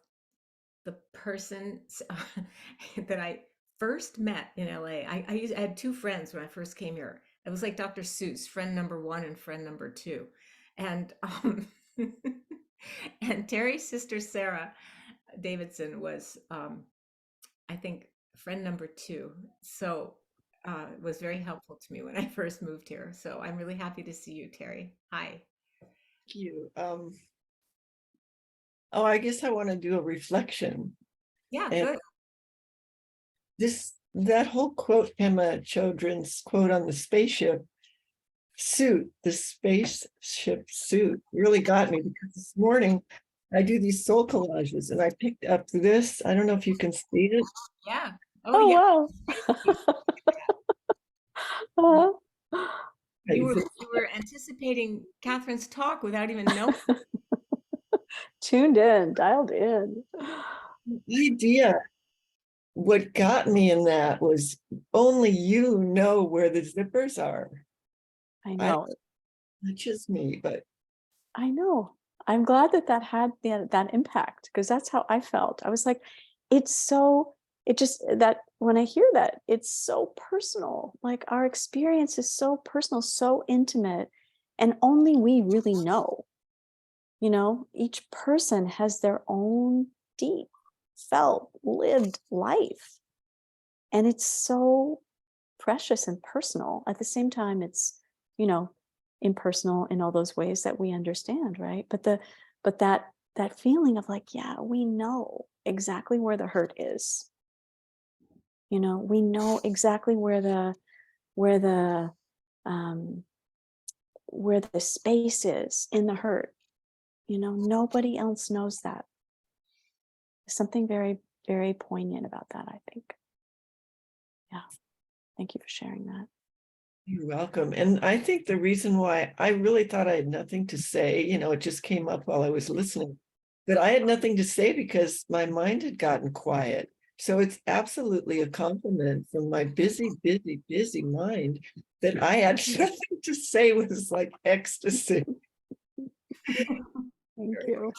the person that I first met in LA. I had two friends when I first came here. It was like Dr. Seuss, friend number 1 and friend number 2. And and Terry's sister, Sarah Davidson, was I think friend number 2. So was very helpful to me when I first moved here. So I'm really happy to see you, Terry. Hi. Thank you. Oh, I guess I want to do a reflection. Yeah, And good. that whole quote, Emma Chodron's quote on the spaceship suit, the spaceship suit really got me, because this morning I do these soul collages and I picked up this. I don't know if you can see it. Yeah. Oh, yeah. wow. You were anticipating Catherine's talk without even knowing. Tuned in, dialed in. The idea, what got me in that was only you know where the zippers are. I know. Not just me, but I know. I'm glad that that had that impact, because that's how I felt. I was like, it just, that when I hear that, it's so personal. Like our experience is so personal, so intimate, and only we really know. You know, each person has their own deep, felt, lived life. And it's so precious and personal. At the same time, it's, you know, impersonal in all those ways that we understand, right? But that feeling of like, yeah, we know exactly where the hurt is. You know, we know exactly where the space is in the hurt. You know, nobody else knows that. There's something very, very poignant about that, I think. Yeah. Thank you for sharing that. you're welcome. And I think the reason why I really thought I had nothing to say, it just came up while I was listening, but I had nothing to say because my mind had gotten quiet. So it's absolutely a compliment from my busy, busy, busy mind that I had nothing to say. Was like ecstasy. Thank you.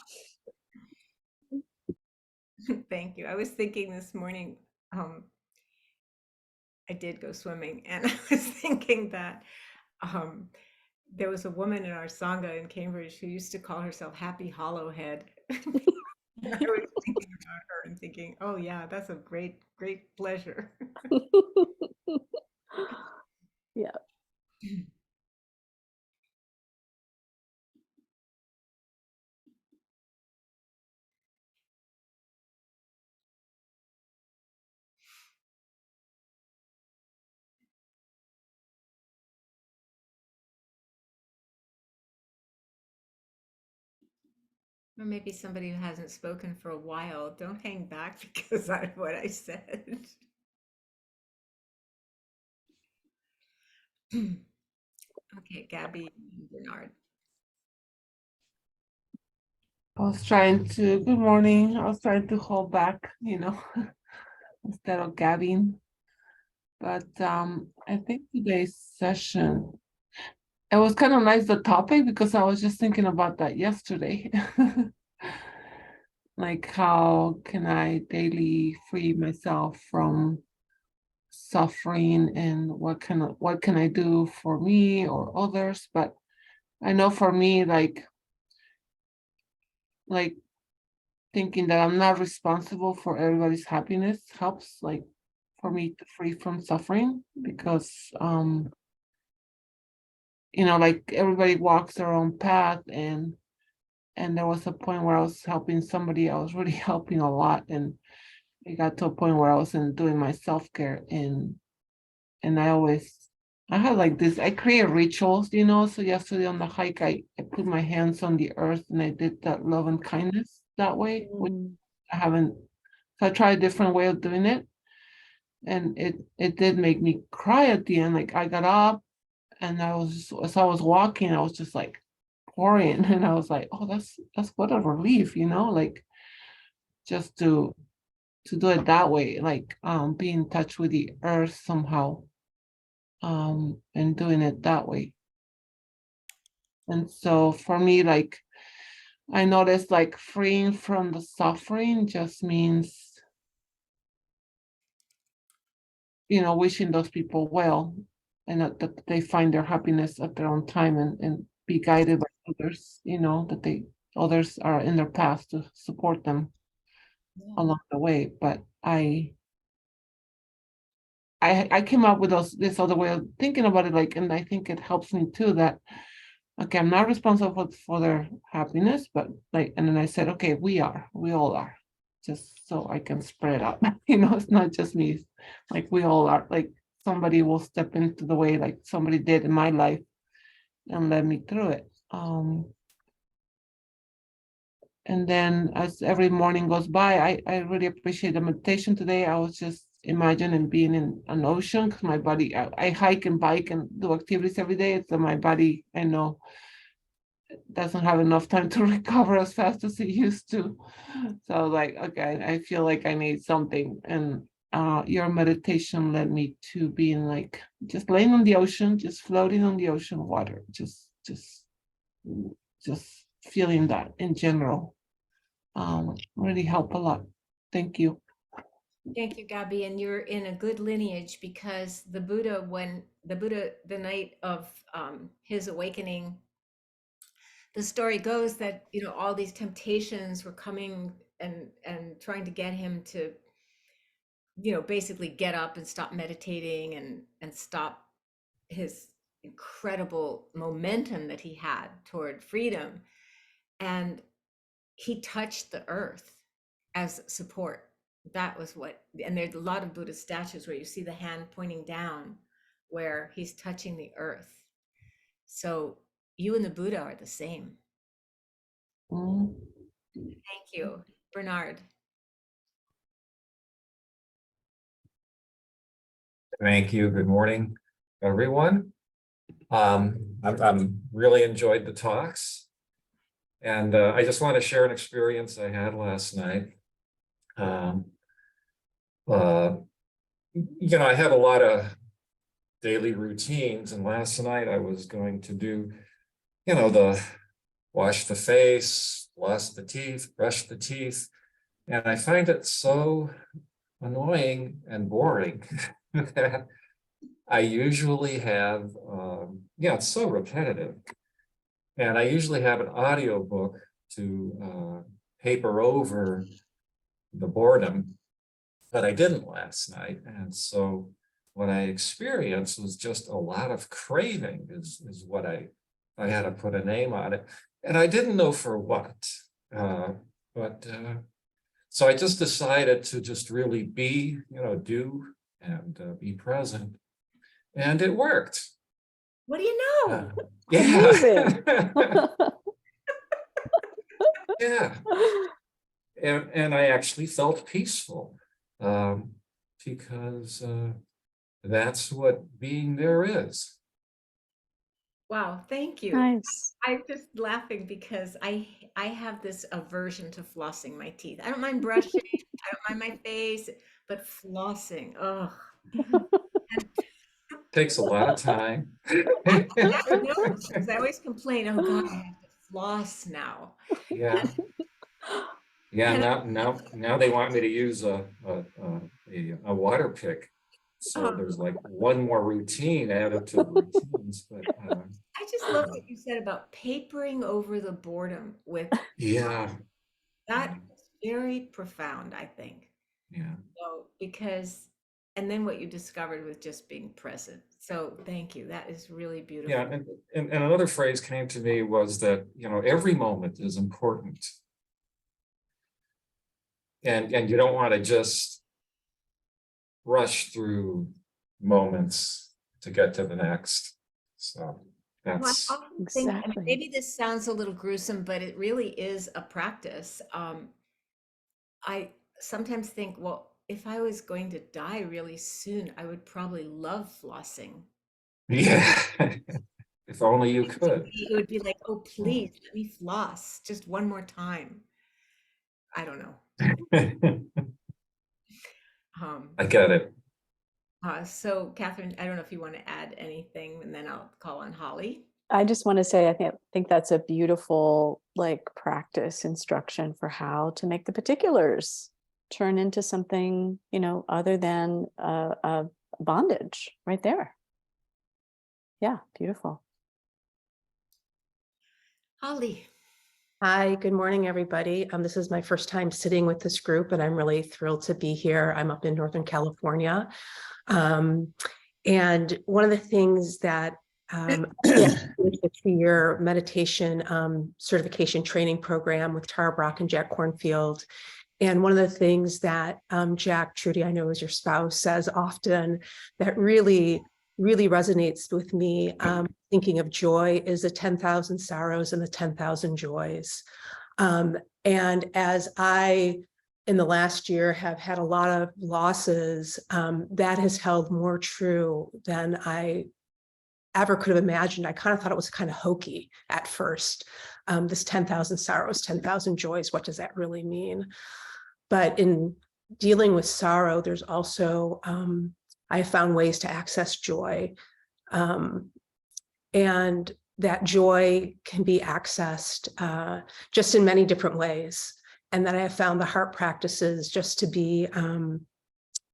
Thank you. I was thinking this morning, I did go swimming, and I was thinking that there was a woman in our Sangha in Cambridge who used to call herself Happy Hollowhead. And I was thinking about her and thinking, oh yeah, that's a great, great pleasure. Yeah. Or maybe somebody who hasn't spoken for a while. Don't hang back because of what I said. Okay, Gabby and Bernard. Good morning. I was trying to hold back, instead of gabbing. But I think today's session, it was kind of nice, the topic, because I was just thinking about that yesterday. Like, how can I daily free myself from suffering, and what can I do for me or others? But I know for me, like thinking that I'm not responsible for everybody's happiness helps, like, for me to free from suffering, because like, everybody walks their own path, and there was a point where I was helping somebody, I was really helping a lot, and it got to a point where I wasn't doing my self-care, and I had like this, I create rituals, so yesterday on the hike, I put my hands on the earth and I did that love and kindness that way, which I haven't, so I tried a different way of doing it. And it did make me cry at the end. Like, I got up and as I was walking, I was just like pouring, and I was like, oh, that's what a relief, like, just to do it that way, like be in touch with the earth somehow, and doing it that way. And so for me, like, I noticed, like, freeing from the suffering just means, wishing those people well, and that they find their happiness at their own time, and be guided by others, that others are in their path to support them along the way. But I came up with this other way of thinking about it, like, and I think it helps me too, that okay, I'm not responsible for their happiness, but like, and then I said, okay, we all are, just so I can spread out. It's not just me, like we all are, like somebody will step into the way like somebody did in my life and let me through it. And then as every morning goes by, I really appreciate the meditation today. I was just imagining being in an ocean because my body, I hike and bike and do activities every day. So my body, I know, doesn't have enough time to recover as fast as it used to. So I was like, okay, I feel like I need something. And your meditation led me to being like just laying on the ocean, just floating on the ocean water, just feeling that in general. Really help a lot. Thank you. Thank you, Gabby. And you're in a good lineage because the Buddha, the night of his awakening, the story goes that, all these temptations were coming and trying to get him to, basically get up and stop meditating and stop his incredible momentum that he had toward freedom. And he touched the earth as support. That was and there's a lot of Buddhist statues where you see the hand pointing down where he's touching the earth. So you and the Buddha are the same. Mm. Thank you, Bernard. Thank you. Good morning, everyone. I'm really enjoyed the talks. And I just want to share an experience I had last night. I have a lot of daily routines, and last night I was going to do, the wash the face, floss the teeth, brush the teeth, and I find it so annoying and boring that I usually have, it's so repetitive. And I usually have an audio book to paper over the boredom, but I didn't last night. And so what I experienced was just a lot of craving is what I had to put a name on it. And I didn't know for what, so I just decided to just really be, do and be present. And it worked. What do you know? Amazing. Yeah. And I actually felt peaceful because that's what being there is. Wow, thank you. Nice. I'm just laughing because I have this aversion to flossing my teeth. I don't mind brushing, I don't mind my face, but flossing, ugh. Takes a lot of time. I know, because I always complain, oh God, I have to floss now. Yeah. Yeah, now they want me to use a water pick. So there's like one more routine added to the routines. But I just love what you said about papering over the boredom with. Yeah. That is very profound, I think. Yeah. So and then what you discovered with just being present. So thank you. That is really beautiful. Yeah, and another phrase came to me was that, every moment is important. And you don't want to just rush through moments to get to the next. So that's Well, I often think, maybe this sounds a little gruesome, but it really is a practice. I sometimes think, well, if I was going to die really soon, I would probably love flossing. Yeah. If only you could. It would be like, oh, please let me floss just one more time. I don't know. I get it. So Catherine, I don't know if you want to add anything, and then I'll call on Holly. I just want to say, I think that's a beautiful practice instruction for how to make the particulars turn into something, other than a bondage right there. Yeah, beautiful. Holly. Hi, good morning, everybody. This is my first time sitting with this group, and I'm really thrilled to be here. I'm up in Northern California. And one of the things that the 2-year meditation certification training program with Tara Brock and Jack Cornfield. And one of the things that Jack, Trudy, I know is your spouse, says often that really resonates with me, thinking of joy, is the 10,000 sorrows and the 10,000 joys. And as I, in the last year, have had a lot of losses, that has held more true than I ever could have imagined. I kind of thought it was kind of hokey at first. This 10,000 sorrows, 10,000 joys, what does that really mean? But in dealing with sorrow, there's also, I found ways to access joy. And that joy can be accessed just in many different ways. And that I have found the heart practices just to be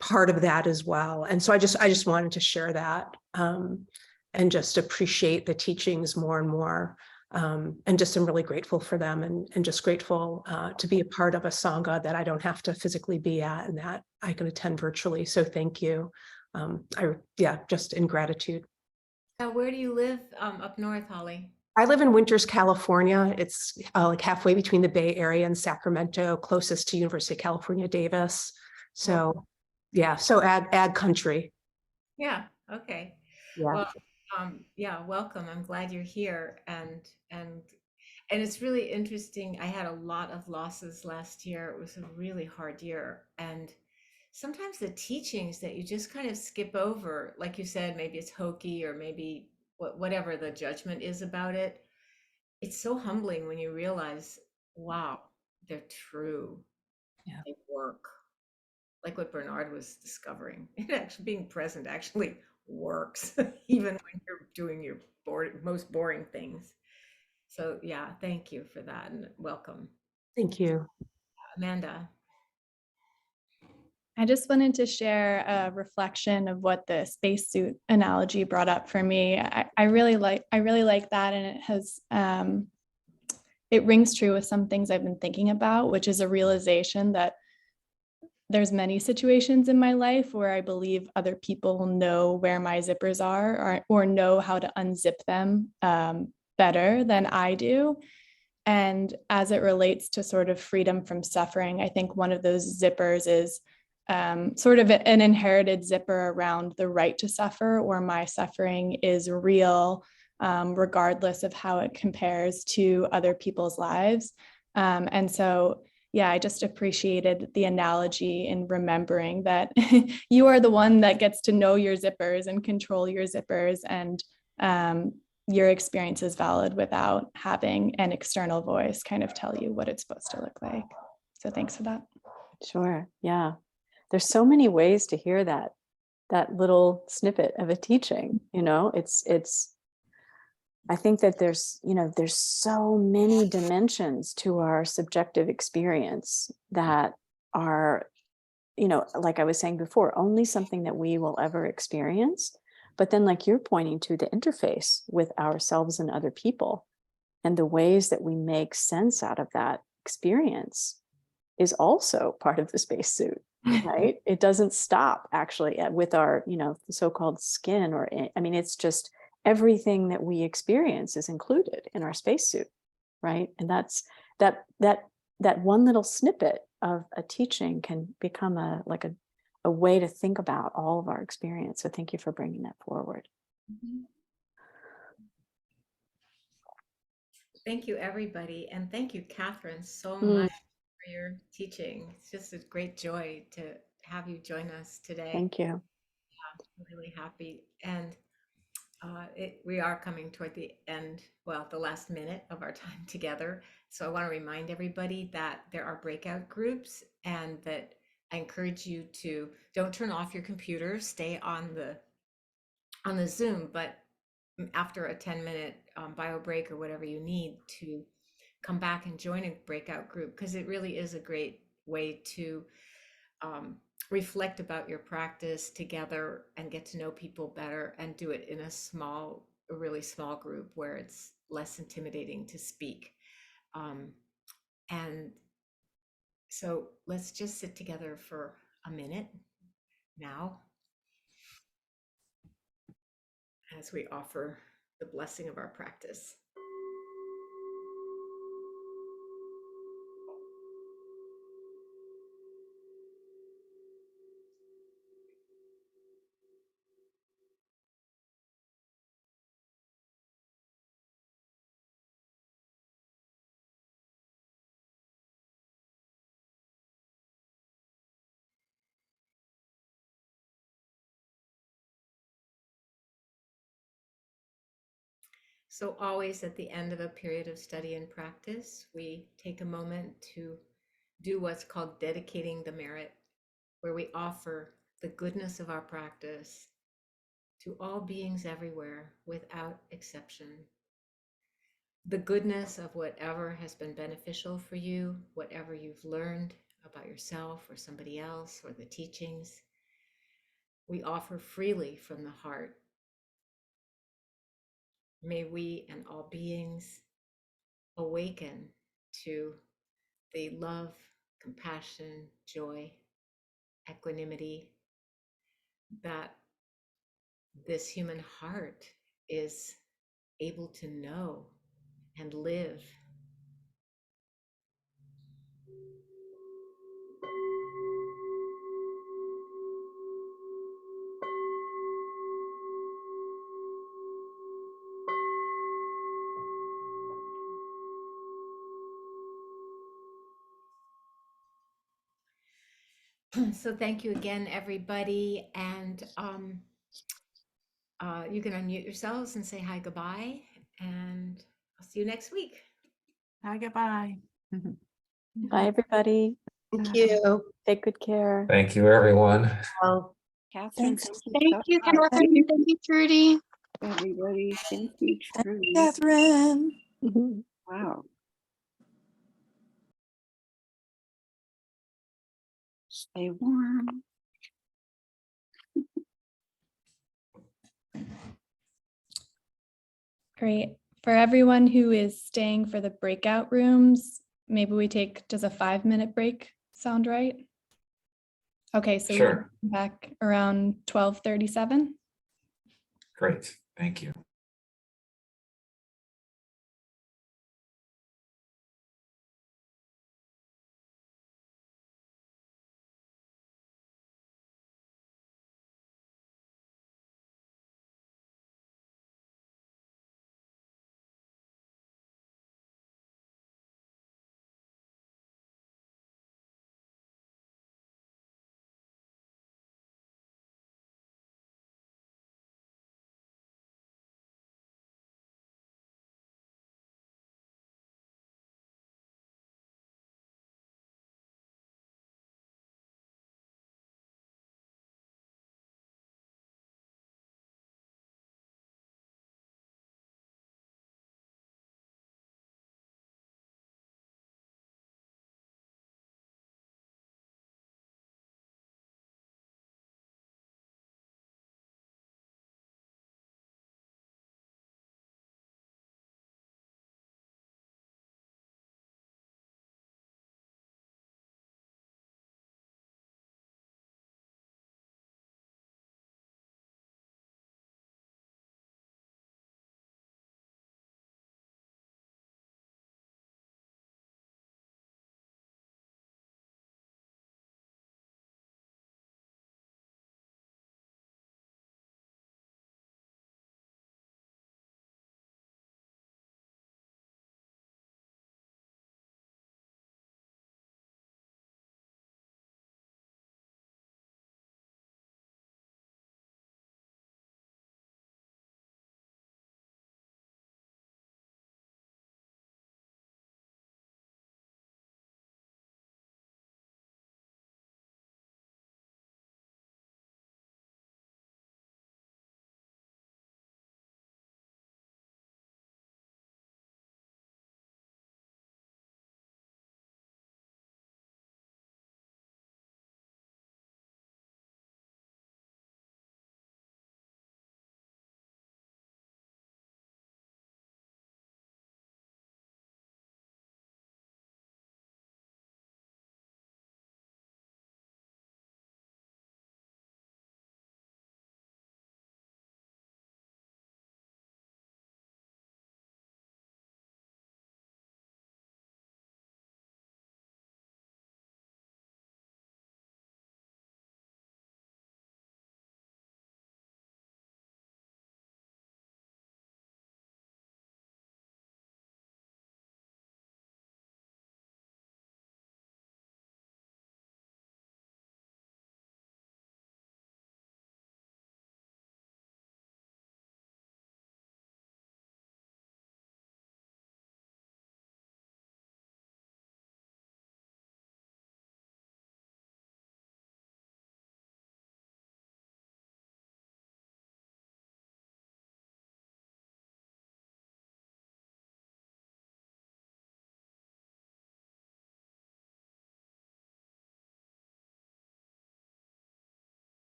part of that as well. And so I just wanted to share that and just appreciate the teachings more and more. And just am really grateful for them and just grateful to be a part of a Sangha that I don't have to physically be at and that I can attend virtually. So thank you. Just in gratitude. Where do you live up north, Holly? I live in Winters, California. It's like halfway between the Bay Area and Sacramento, closest to University of California, Davis. So yeah, so ag country. Yeah, okay. Yeah. Well, welcome. I'm glad you're here. And it's really interesting. I had a lot of losses last year. It was a really hard year. And sometimes the teachings that you just kind of skip over, like you said, maybe it's hokey or maybe whatever the judgment is about it. It's so humbling when you realize, wow, they're true. Yeah. They work. Like what Bernard was discovering. It actually being present actually works, even when you're doing your most boring things. So yeah, thank you for that and welcome. Thank you. Amanda. I just wanted to share a reflection of what the spacesuit analogy brought up for me. I really like that, and it has it rings true with some things I've been thinking about, which is a realization that there's many situations in my life where I believe other people know where my zippers are or know how to unzip them better than I do. And as it relates to sort of freedom from suffering, I think one of those zippers is sort of an inherited zipper around the right to suffer, or my suffering is real, regardless of how it compares to other people's lives. And so, yeah, I just appreciated the analogy in remembering that you are the one that gets to know your zippers and control your zippers, and your experience is valid without having an external voice kind of tell you what it's supposed to look like. So thanks for that. Sure. Yeah. There's so many ways to hear that little snippet of a teaching, I think that there's so many dimensions to our subjective experience that are, like I was saying before, only something that we will ever experience. But then, like you're pointing to, the interface with ourselves and other people and the ways that we make sense out of that experience is also part of the spacesuit, right? It doesn't stop actually with our, so-called skin, or, it's just everything that we experience is included in our spacesuit, right? And that's that one little snippet of a teaching can become a way to think about all of our experience. So thank you for bringing that forward. Thank you, everybody. And thank you, Catherine, so much for your teaching. It's just a great joy to have you join us today. Thank you. Yeah, I'm really happy. And we are coming toward the end, the last minute of our time together. So I want to remind everybody that there are breakout groups, and that I encourage you to don't turn off your computer, stay on the Zoom, but after a 10-minute bio break or whatever you need, to come back and join a breakout group, because it really is a great way to reflect about your practice together and get to know people better, and do it in a really small group where it's less intimidating to speak. And so let's just sit together for a minute now as we offer the blessing of our practice. So always at the end of a period of study and practice, we take a moment to do what's called dedicating the merit, where we offer the goodness of our practice to all beings everywhere without exception. The goodness of whatever has been beneficial for you, whatever you've learned about yourself or somebody else or the teachings, we offer freely from the heart. May we and all beings awaken to the love, compassion, joy, equanimity that this human heart is able to know and live. So thank you again, everybody. And you can unmute yourselves and say hi, goodbye. And I'll see you next week. Hi, goodbye. Bye, everybody. Thank you. Take good care. Thank you, everyone. Well, Catherine, Thanks. Thank you, Catherine. Thank you, Trudy. everybody. Thank you, Trudy. Catherine. Wow. Stay warm. Great. For everyone who is staying for the breakout rooms, maybe we take, does a 5-minute break sound right? Okay, so we can Sure. come back around 12:37. Great. Thank you.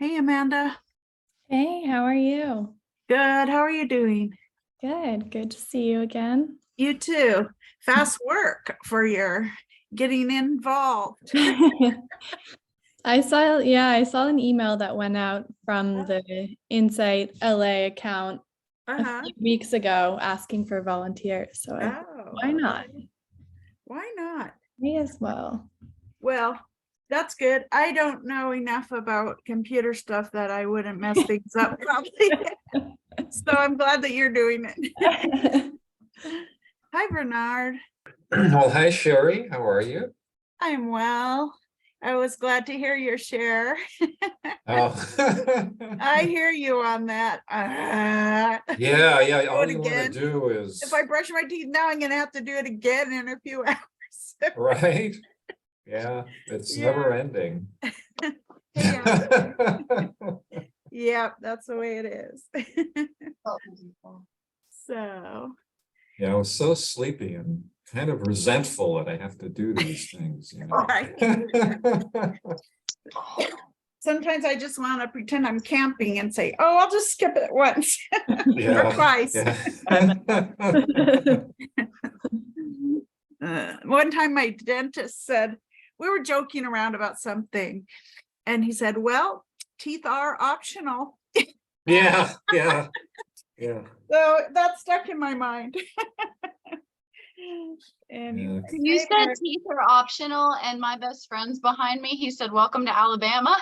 Hey, Amanda. Hey, how are you? Good. How are you doing? Good to see you again. You too. Fast work for your getting involved. I saw an email that went out from the Insight LA account a few weeks ago asking for volunteers. So why not? Why not? Me as well. Well, that's good. I don't know enough about computer stuff that I wouldn't mess things up probably. So I'm glad that you're doing it. Hi, Bernard. Well, hi, Sherry. How are you? I'm well. I was glad to hear your share. Oh. I hear you on that. Yeah. Do All it you want to again. do is, If I brush my teeth now, I'm gonna have to do it again in a few hours. right? Yeah, it's never ending. Yeah, that's the way it is. So. Yeah, I was so sleepy and kind of resentful that I have to do these things, you know. Right. Sometimes I just want to pretend I'm camping and say, "Oh, I'll just skip it once or twice." One time, my dentist said we were joking around about something, and he said, "Well, teeth are optional." Yeah. So that stuck in my mind. And you said teeth are optional, and my best friend's behind me. He said, "Welcome to Alabama."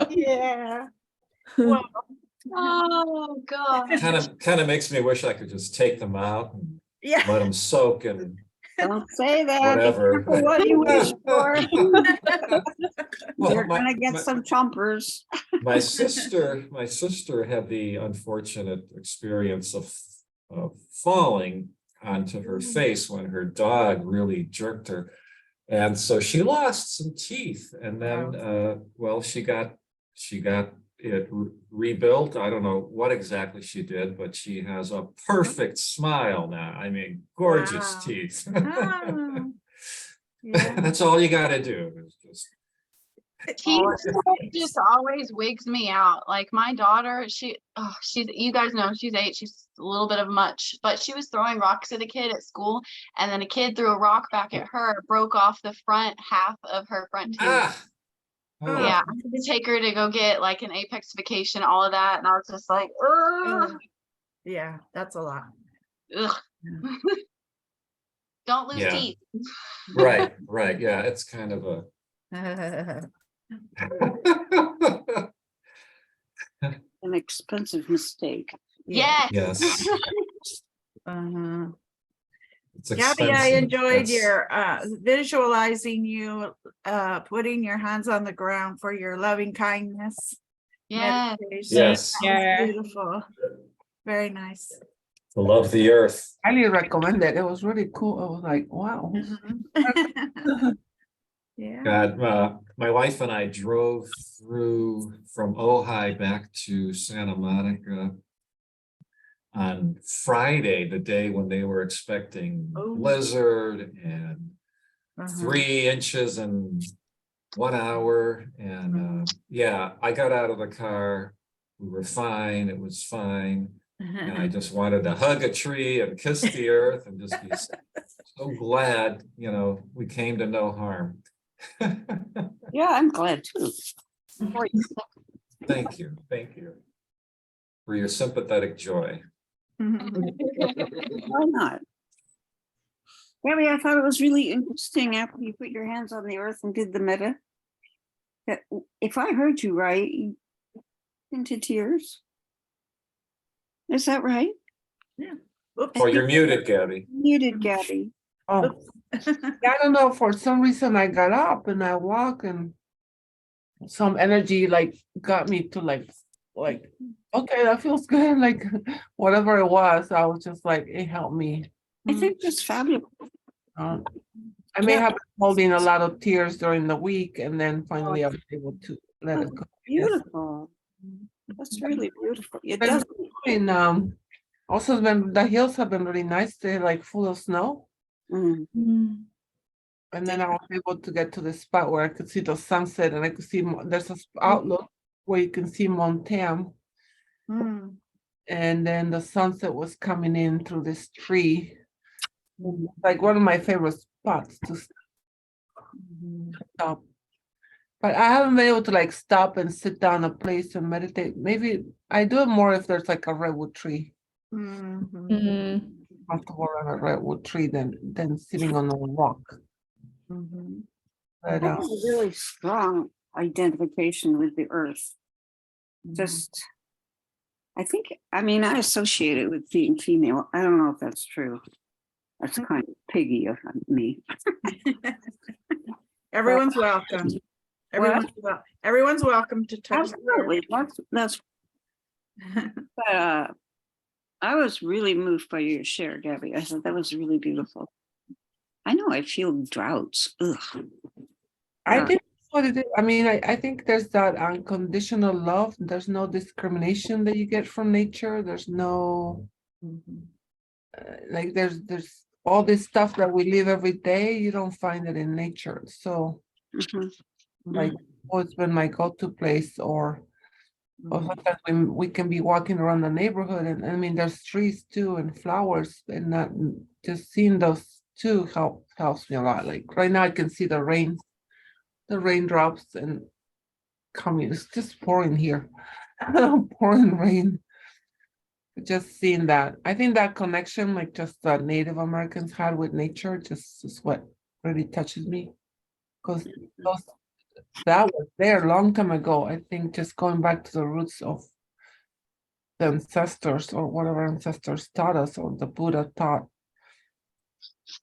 Yeah. Well, oh God. Kind of makes me wish I could just take them out and yeah. let them soak and Don't say that. whatever. Be careful what you wish for. Well, You're gonna get some chompers. My sister had the unfortunate experience of falling onto her face when her dog really jerked her. And so she lost some teeth, and then well, she got it rebuilt. I don't know what exactly she did, but she has a perfect smile now. I mean, gorgeous teeth. Oh, yeah. That's all you got to do is just. Teeth just always wigs me out. Like my daughter, she's you guys know she's 8, she's a little bit of much, but she was throwing rocks at a kid at school, and then a kid threw a rock back at her, broke off the front half of her front tooth. Oh. Yeah, I had to take her to go get like an apexification, all of that, and I was just like, ugh. Yeah, that's a lot. Ugh. Don't lose teeth. Right. Yeah, it's kind of a An expensive mistake. Yes. Yes. It's Gabby, I expensive. enjoyed your visualizing you putting your hands on the ground for your loving kindness. Yes. Yes. Beautiful. Very nice. To love the earth. Highly recommend it. It was really cool. I was like, wow. Yeah. God, my wife and I drove through from Ojai back to Santa Monica on Friday, the day when they were expecting blizzard and 3 inches in 1 hour. And yeah, I got out of the car. We were fine. It was fine. And I just wanted to hug a tree and kiss the earth and just be so glad, you know, we came to no harm. Yeah, I'm glad too. Thank you for your sympathetic joy. Why not? Gabby, I thought it was really interesting after you put your hands on the earth and did the metta, that if I heard you right, you into tears. Is that right? Yeah. Oh, you're muted, Gabby. Muted, Gabby. Oh, I don't know. For some reason, I got up and I walked, and some energy like got me to like, okay, that feels good. Like whatever it was, I was just like, it helped me. I think that's fabulous. I may have been holding a lot of tears during the week, and then finally I was able to let it go. Beautiful. That's really beautiful. It does. And also, when the hills have been really nice, they're like full of snow. And then I was able to get to the spot where I could see the sunset and I could see, there's a outlook where you can see Montana. Mm. And then the sunset was coming in through this tree. Like one of my favorite spots to stop. But I haven't been able to like stop and sit down a place and meditate. Maybe I do it more if there's like a redwood tree. Mhm. Mhm. Comfortable around a redwood tree than sitting on a rock. Mhm. But I have a really strong identification with the earth. Just, I think, I mean, I associate it with being female. I don't know if that's true. That's kind of piggy of me. Everyone's welcome. Everyone's welcome to touch. the earth. Absolutely, that's. But I was really moved by your share, Gabby. I thought that was really beautiful. I know I feel droughts. Ugh. I think that's what it is. I mean, I think there's that unconditional love. There's no discrimination that you get from nature. There's no like there's all this stuff that we live every day. You don't find it in nature. So like it's been my go-to place, or sometimes we can be walking around the neighborhood and I mean there's trees too and flowers, and that just seeing those too helps me a lot. Like right now I can see the raindrops and coming, it's just pouring here. Pouring rain. Just seeing that. I think that connection like just the Native Americans had with nature just is what really touches me. Because that was there a long time ago. I think just going back to the roots of the ancestors or whatever ancestors taught us or the Buddha taught.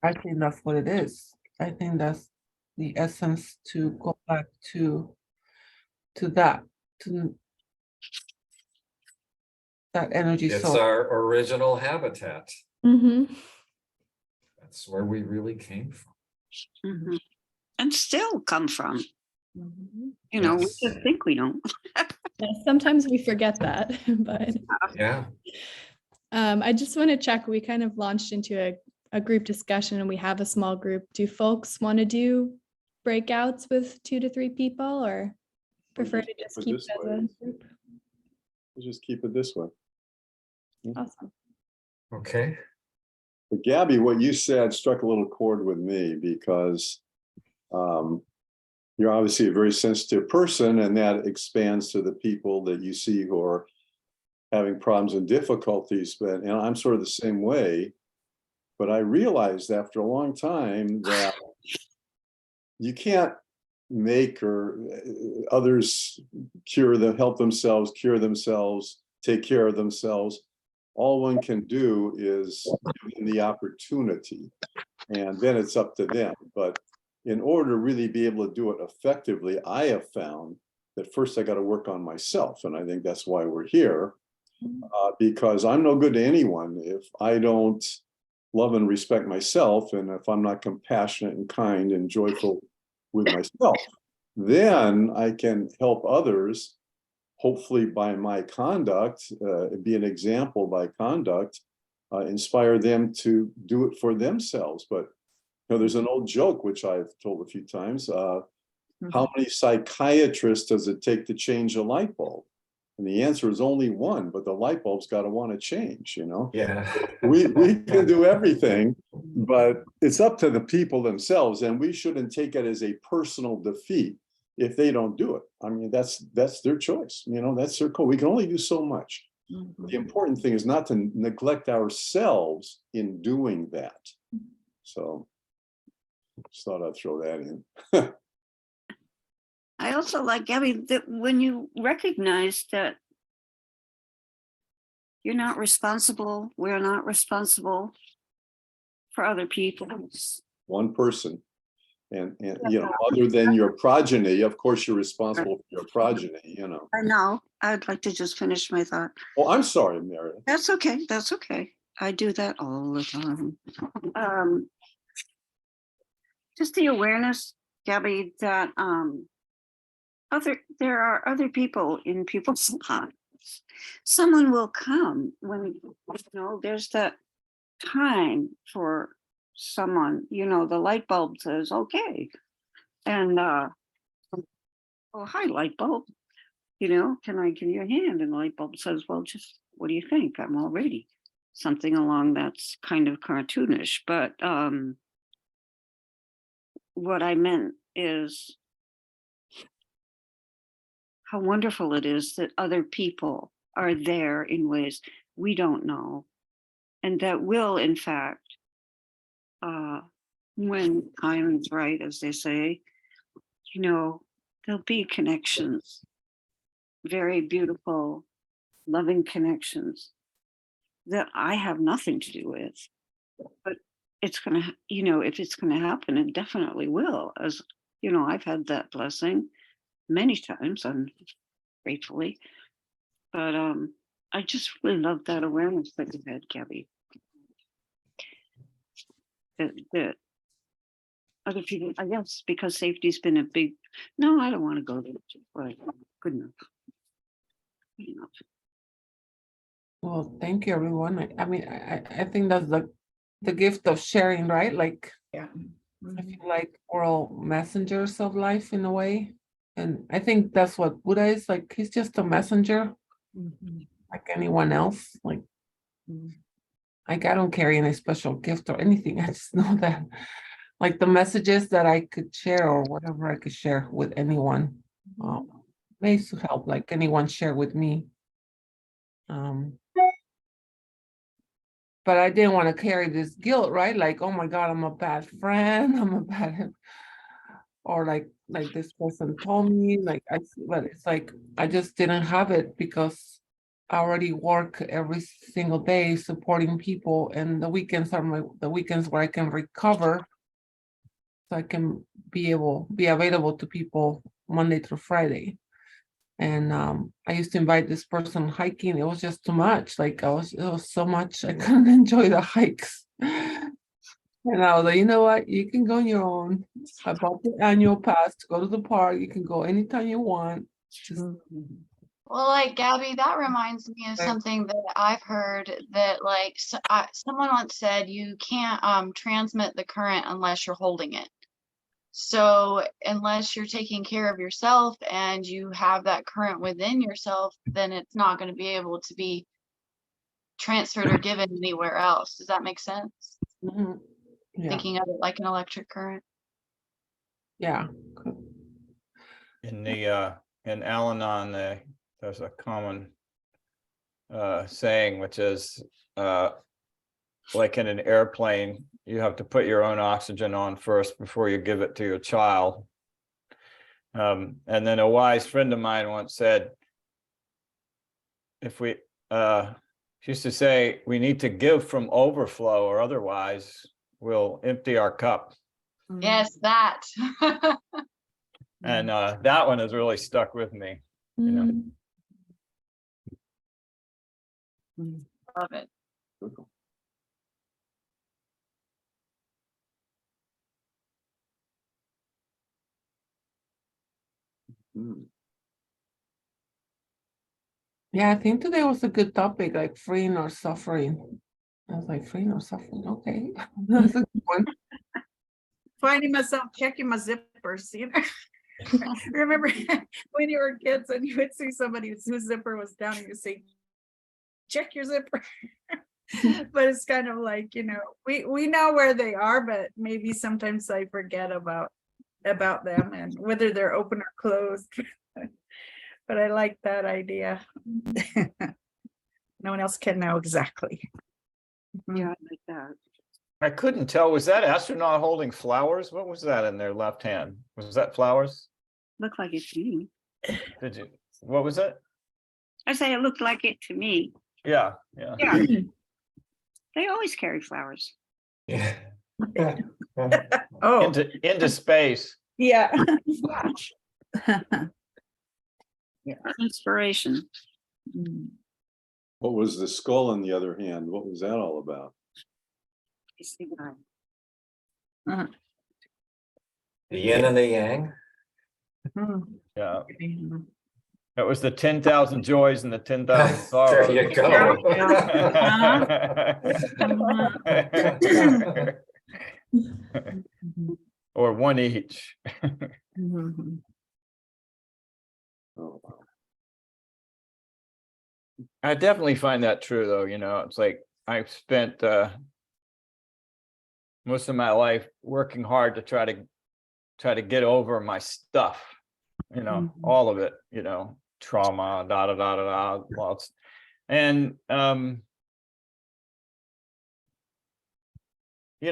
I think that's what it is. I think that's the essence, to go back to that energy It's source. our original habitat. Mhm. That's where we really came from. And still come from. You know, we just think we don't. Yeah, sometimes we forget that, but Yeah. I just want to check. We kind of launched into a group discussion and we have a small group. Do folks want to do breakouts with 2 to 3 people, or prefer to just keep it as a group? We'll just keep it this way. Awesome. Okay. But Gabby, what you said struck a little chord with me because you're obviously a very sensitive person, and that expands to the people that you see who are having problems and difficulties. But and I'm sort of the same way. But I realized after a long time that you can't make or others help themselves, cure themselves, take care of themselves. All one can do is give them the opportunity, and then it's up to them. But in order to really be able to do it effectively, I have found that first I got to work on myself. And I think that's why we're here, because I'm no good to anyone if I don't love and respect myself. And if I'm not compassionate and kind and joyful with myself, then I can help others, hopefully by my conduct, be an example by conduct, inspire them to do it for themselves. But you know, there's an old joke, which I've told a few times. How many psychiatrists does it take to change a light bulb? And the answer is only one, but the light bulb's got to want to change, you know? Yeah. We can do everything, but it's up to the people themselves. And we shouldn't take it as a personal defeat if they don't do it. I mean, that's their choice. You know, that's their call. We can only do so much. The important thing is not to neglect ourselves in doing that. So just thought I'd throw that in. I also like, Gabby, that when you recognize that you're not responsible, we're not responsible for other people. One person. And you know, other than your progeny, of course, you're responsible for your progeny, you know. I know. I'd like to just finish my thought. Oh, I'm sorry, Mary. That's okay. That's okay. I do that all the time. Just the awareness, Gabby, that there are other people in people's lives. Someone will come when, you know, there's that time for someone, the light bulb says, okay. And, oh, hi, light bulb, can I give you a hand? And the light bulb says, well, just, what do you think? I'm all ready. Something along that's kind of cartoonish, but what I meant is how wonderful it is that other people are there in ways we don't know, and that will, in fact, when time is right, as they say, there'll be connections, very beautiful, loving connections that I have nothing to do with, but it's going to, if it's going to happen, it definitely will. As I've had that blessing many times, and gratefully, but I just really love that awareness that you had, Gabby. That other people, I guess, because safety's been a big, no, I don't want to go there. Right. Good enough. Good enough. Well, thank you, everyone. I mean, I think that's the gift of sharing, right? Like, Yeah. I feel like we're all messengers of life in a way. And I think that's what Buddha is, like, he's just a messenger, like anyone else. Like, I don't carry any special gift or anything. I just know that, like, the messages that I could share or whatever I could share with anyone, may to help, like anyone share with me. But I didn't want to carry this guilt, right? Like, oh my God, I'm a bad friend. I'm a bad, or like this person told me, but it's like, I just didn't have it because I already work every single day supporting people, and the weekends are the weekends where I can recover. So I can be available to people Monday through Friday. And I used to invite this person hiking. It was just too much. Like, it was so much. I couldn't enjoy the hikes. And I was like, you know what? You can go on your own. I bought the annual pass to go to the park. You can go anytime you want. Just Well, like Gabby, that reminds me of something that I've heard, that like someone once said, you can't transmit the current unless you're holding it. So unless you're taking care of yourself and you have that current within yourself, then it's not going to be able to be transferred or given anywhere else. Does that make sense? yeah. Thinking of it like an electric current. Yeah. In Al-Anon, there's a common saying, which is like in an airplane, you have to put your own oxygen on first before you give it to your child. And then a wise friend of mine once said, if we she used to say, we need to give from overflow, or otherwise we'll empty our cup. Yes, that. And that one has really stuck with me. Love it. Yeah, I think today was a good topic, like freeing or suffering. I was like, freeing or suffering, okay. That's a good one. Finding myself checking my zippers, Remember when you were kids and you would see somebody whose zipper was down and you say, check your zipper. But it's kind of like, we know where they are, but maybe sometimes I forget about them and whether they're open or closed. But I like that idea. No one else can know exactly. Yeah, I like that. I couldn't tell, was that astronaut holding flowers? What was that in their left hand? Was that flowers? Looked like it to me. Did you, what was that? I say it looked like it to me. Yeah. They always carry flowers. Yeah. Oh, Into space. yeah. Yeah. Inspiration. What was the skull on the other hand? What was that all about? The yin and the yang. Yeah. That was the 10,000 joys and the 10,000 sorrows. There you go. Or one each. Oh, wow. I definitely find that true though, it's like I've spent most of my life working hard to try to get over my stuff, all of it, trauma, da da da da da, lots. And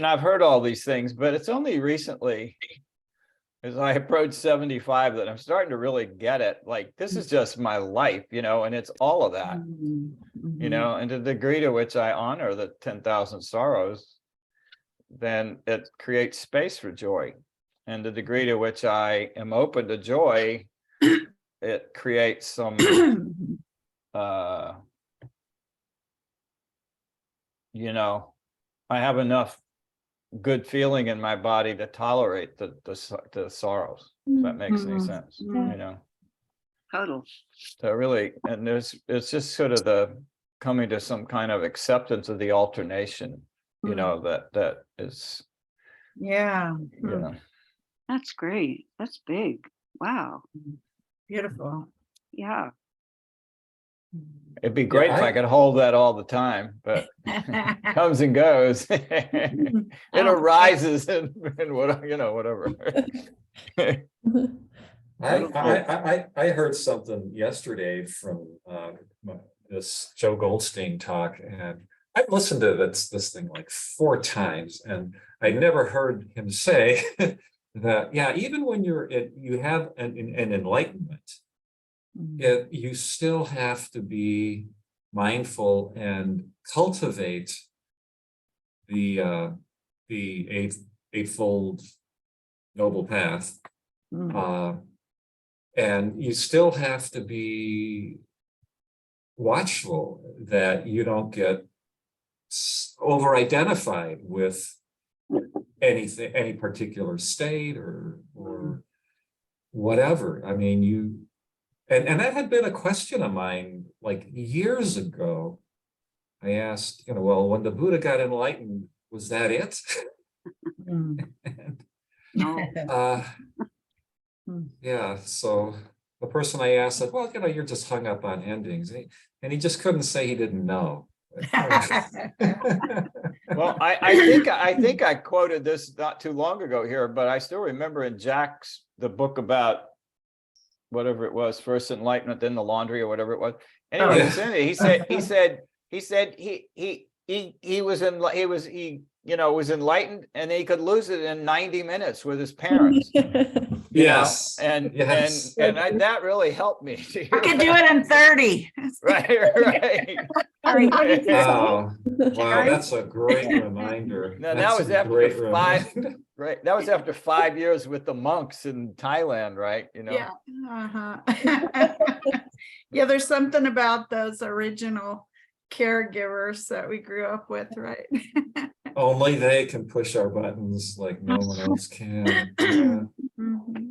I've heard all these things, but it's only recently as I approach 75 that I'm starting to really get it. Like, this is just my life, and it's all of that, and the degree to which I honor the 10,000 sorrows, then it creates space for joy. And the degree to which I am open to joy, it creates some, I have enough good feeling in my body to tolerate the sorrows. If that makes any sense, Total. So really, and it's just sort of the coming to some kind of acceptance of the alternation, that is, Yeah. That's great. That's big. Wow. Beautiful. Yeah. it'd be great if I could hold that all the time, but comes and goes. It arises and whatever. I heard something yesterday from this Joe Goldstein talk, and I've listened to this thing like 4 times, and I never heard him say that, yeah, even when you have an enlightenment, you still have to be mindful and cultivate the eightfold noble path. And you still have to be watchful that you don't get over-identified with anything, any particular state or whatever. I mean, and that had been a question of mine like years ago. I asked, well, when the Buddha got enlightened, was that it? Yeah, so the person I asked said, well, you're just hung up on endings. And he just couldn't say he didn't know. Well, I think I quoted this not too long ago here, but I still remember in Jack's, the book about whatever it was, first enlightenment, then the laundry or whatever it was. Anyway, he said he was enlightened and he could lose it in 90 minutes with his parents. Yes. And that really helped me. I could do it in 30. Right. Wow, that's a great reminder. Now, that was after 5. Right, that was after 5 years with the monks in Thailand, right? Yeah. Yeah, there's something about those original caregivers that we grew up with, right? Only they can push our buttons like no one else can. Yeah.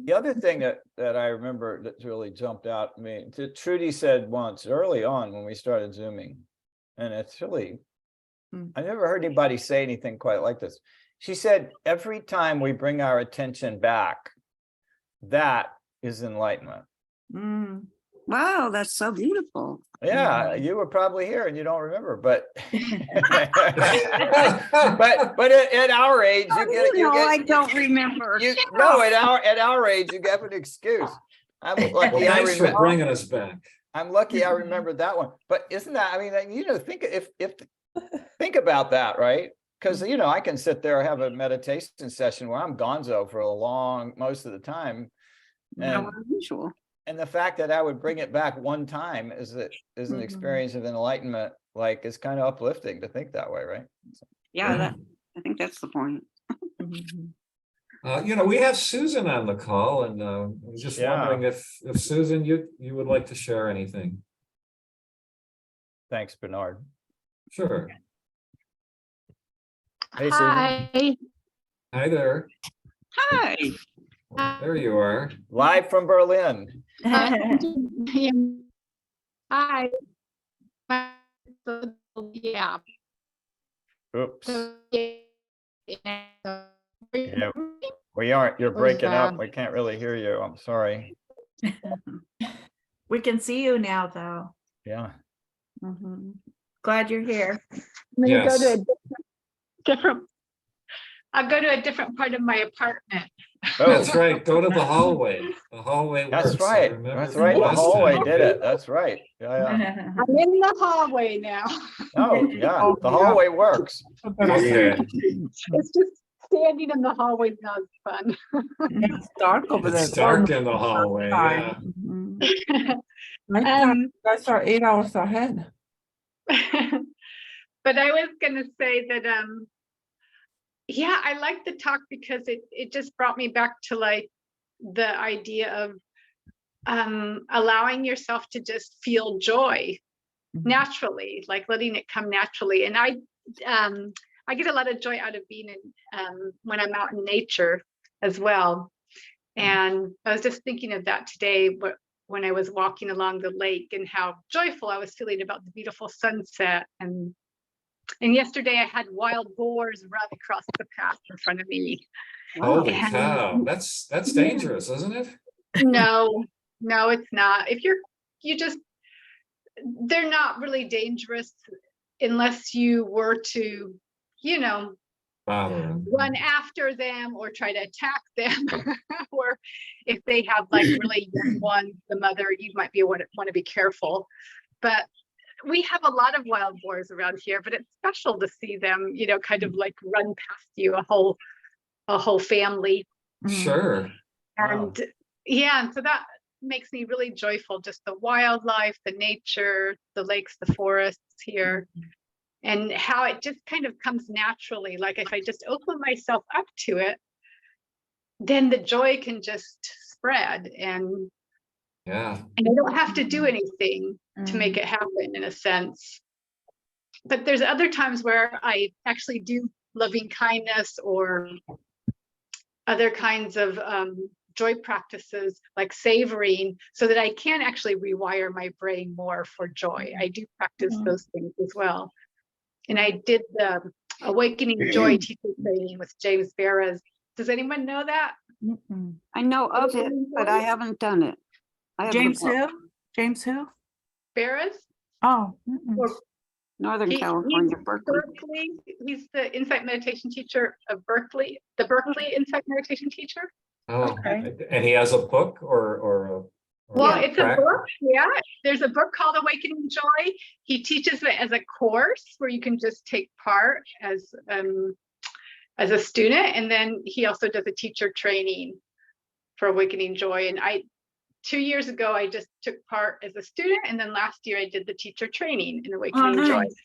The other thing that I remember that really jumped out at me, Trudy said once early on when we started Zooming, and it's really, I never heard anybody say anything quite like this. She said, every time we bring our attention back, that is enlightenment. Wow, that's so beautiful. Yeah, you were probably here and you don't remember, but but at our age, I don't remember. At our age, you get an excuse. I'm lucky. Thanks for bringing us back. I'm lucky I remembered that one. But isn't that? I mean, think about that, right? Because I can sit there and have a meditation session where I'm gonzo for most of the time. And the fact that I would bring it back one time is an experience of enlightenment, like, it's kind of uplifting to think that way, right? Yeah, I think that's the point. We have Susan on the call, and I'm just wondering if Susan, you would like to share anything. Thanks, Bernard. Sure. Hey, Susan. Hi there. Hi. There you are. Live from Berlin. Hi. Yeah. Oops. Yeah, we aren't, you're Was, breaking up. We can't really hear you. I'm sorry. We can see you now, though. Yeah. Mhm. Glad you're here. I'm gonna go to Yes. a different, I'll go to a different part of my apartment. That's right. Go to the hallway. The hallway That's works. I right. remember That's from right. The last hallway time. did it. That's right. Yeah, yeah. I'm in the hallway now. Oh, yeah. Oh, The yeah. hallway works. Okay. It's just standing in the hallway now is fun. It's dark over there. It's dark in the hallway. Yeah. Nighttime, Um, you guys are 8 hours ahead. But I was gonna say that, yeah, I like the talk because it just brought me back to like the idea of allowing yourself to just feel joy naturally, like letting it come naturally. And I get a lot of joy out of being in when I'm out in nature as well. And I was just thinking of that today when I was walking along the lake and how joyful I was feeling about the beautiful sunset. And yesterday I had wild boars run across the path in front of me. Holy And- cow. That's dangerous, isn't it? No, it's not. If they're not really dangerous unless you were to, Bother them. run after them or try to attack them. Or if they have like really young ones, the mother, you might want to be careful. But we have a lot of wild boars around here, but it's special to see them, kind of like run past you, a whole family. Sure. Wow. And yeah, and so that makes me really joyful, just the wildlife, the nature, the lakes, the forests here, and how it just kind of comes naturally. Like if I just open myself up to it, then the joy can just spread, and Yeah. I don't have to do anything to make it happen, in a sense. But there's other times where I actually do loving kindness or other kinds of joy practices, like savoring, so that I can actually rewire my brain more for joy. I do practice those things as well. And I did the Awakening Joy teacher training with James Beres. Does anyone know that? I know of it, but I haven't done it. I have the James book. who? James who? Beres? Oh. Northern California, Berkeley. He's the Insight Meditation teacher of Berkeley, the Berkeley Insight Meditation teacher. Oh, Okay. and he has a book or Well, a it's a track? book. Yeah, there's a book called Awakening Joy. He teaches it as a course where you can just take part as a student, and then he also does a teacher training for Awakening Joy. And 2 years ago, I just took part as a student, and then last year I did the teacher training in Awakening Joy. nice.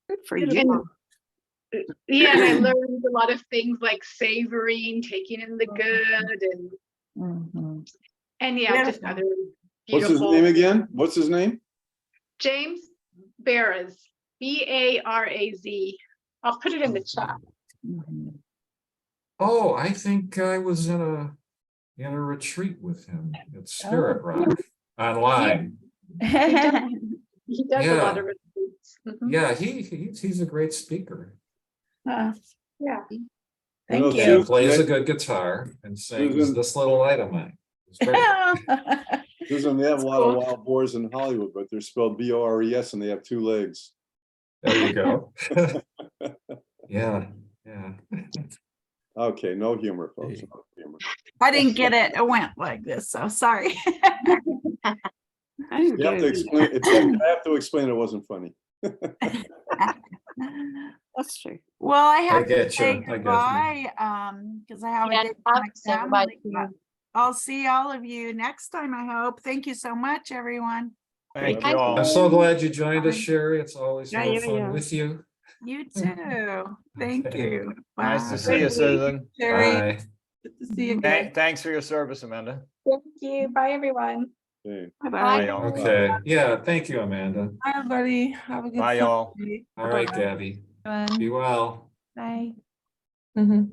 Good for And- you. Yeah, and I learned a lot of things like savoring, taking in the good, and yeah, just other What's his beautiful. name again? What's his name? James Beres, Baraz. I'll put it in the chat. Oh, I think I was in a retreat with him at Spirit Rock online. He does a lot Yeah. of retreats. Mhm. Yeah, he's a great speaker. Yeah. Thank He you. plays a good guitar and sings Susan. This Little Light of Mine. It's great. Susan, they have a lot of wild boars in Hollywood, but they're spelled B-O-R-E-S and they have 2 legs. There you go. Yeah. Okay, no humor, folks. No humor. I didn't get it. It went like this, so sorry. I didn't You have get to it. explain, I have to explain it wasn't funny. That's true. Well, I have to get you. say I get you. goodbye, because I have a Yeah, date with I my have to say goodbye family. to you. but I'll see all of you next time, I hope. Thank you so much, everyone. Thank Thank you all. I'm so glad you joined us, Sherry. It's always Yeah, more yeah, fun yeah. with you. You too. Thank Okay. you. Nice to Bye. see you, Susan. Sherry. Bye. Good to see you again. Thanks for your service, Amanda. Thank you. Bye, everyone. Okay. Bye-bye. Bye, y'all. Okay. Yeah, thank you, Amanda. Hi, everybody. Have a good Bye, y'all. Sunday. All right, Gabby. Bye. Be well. Bye. Mhm.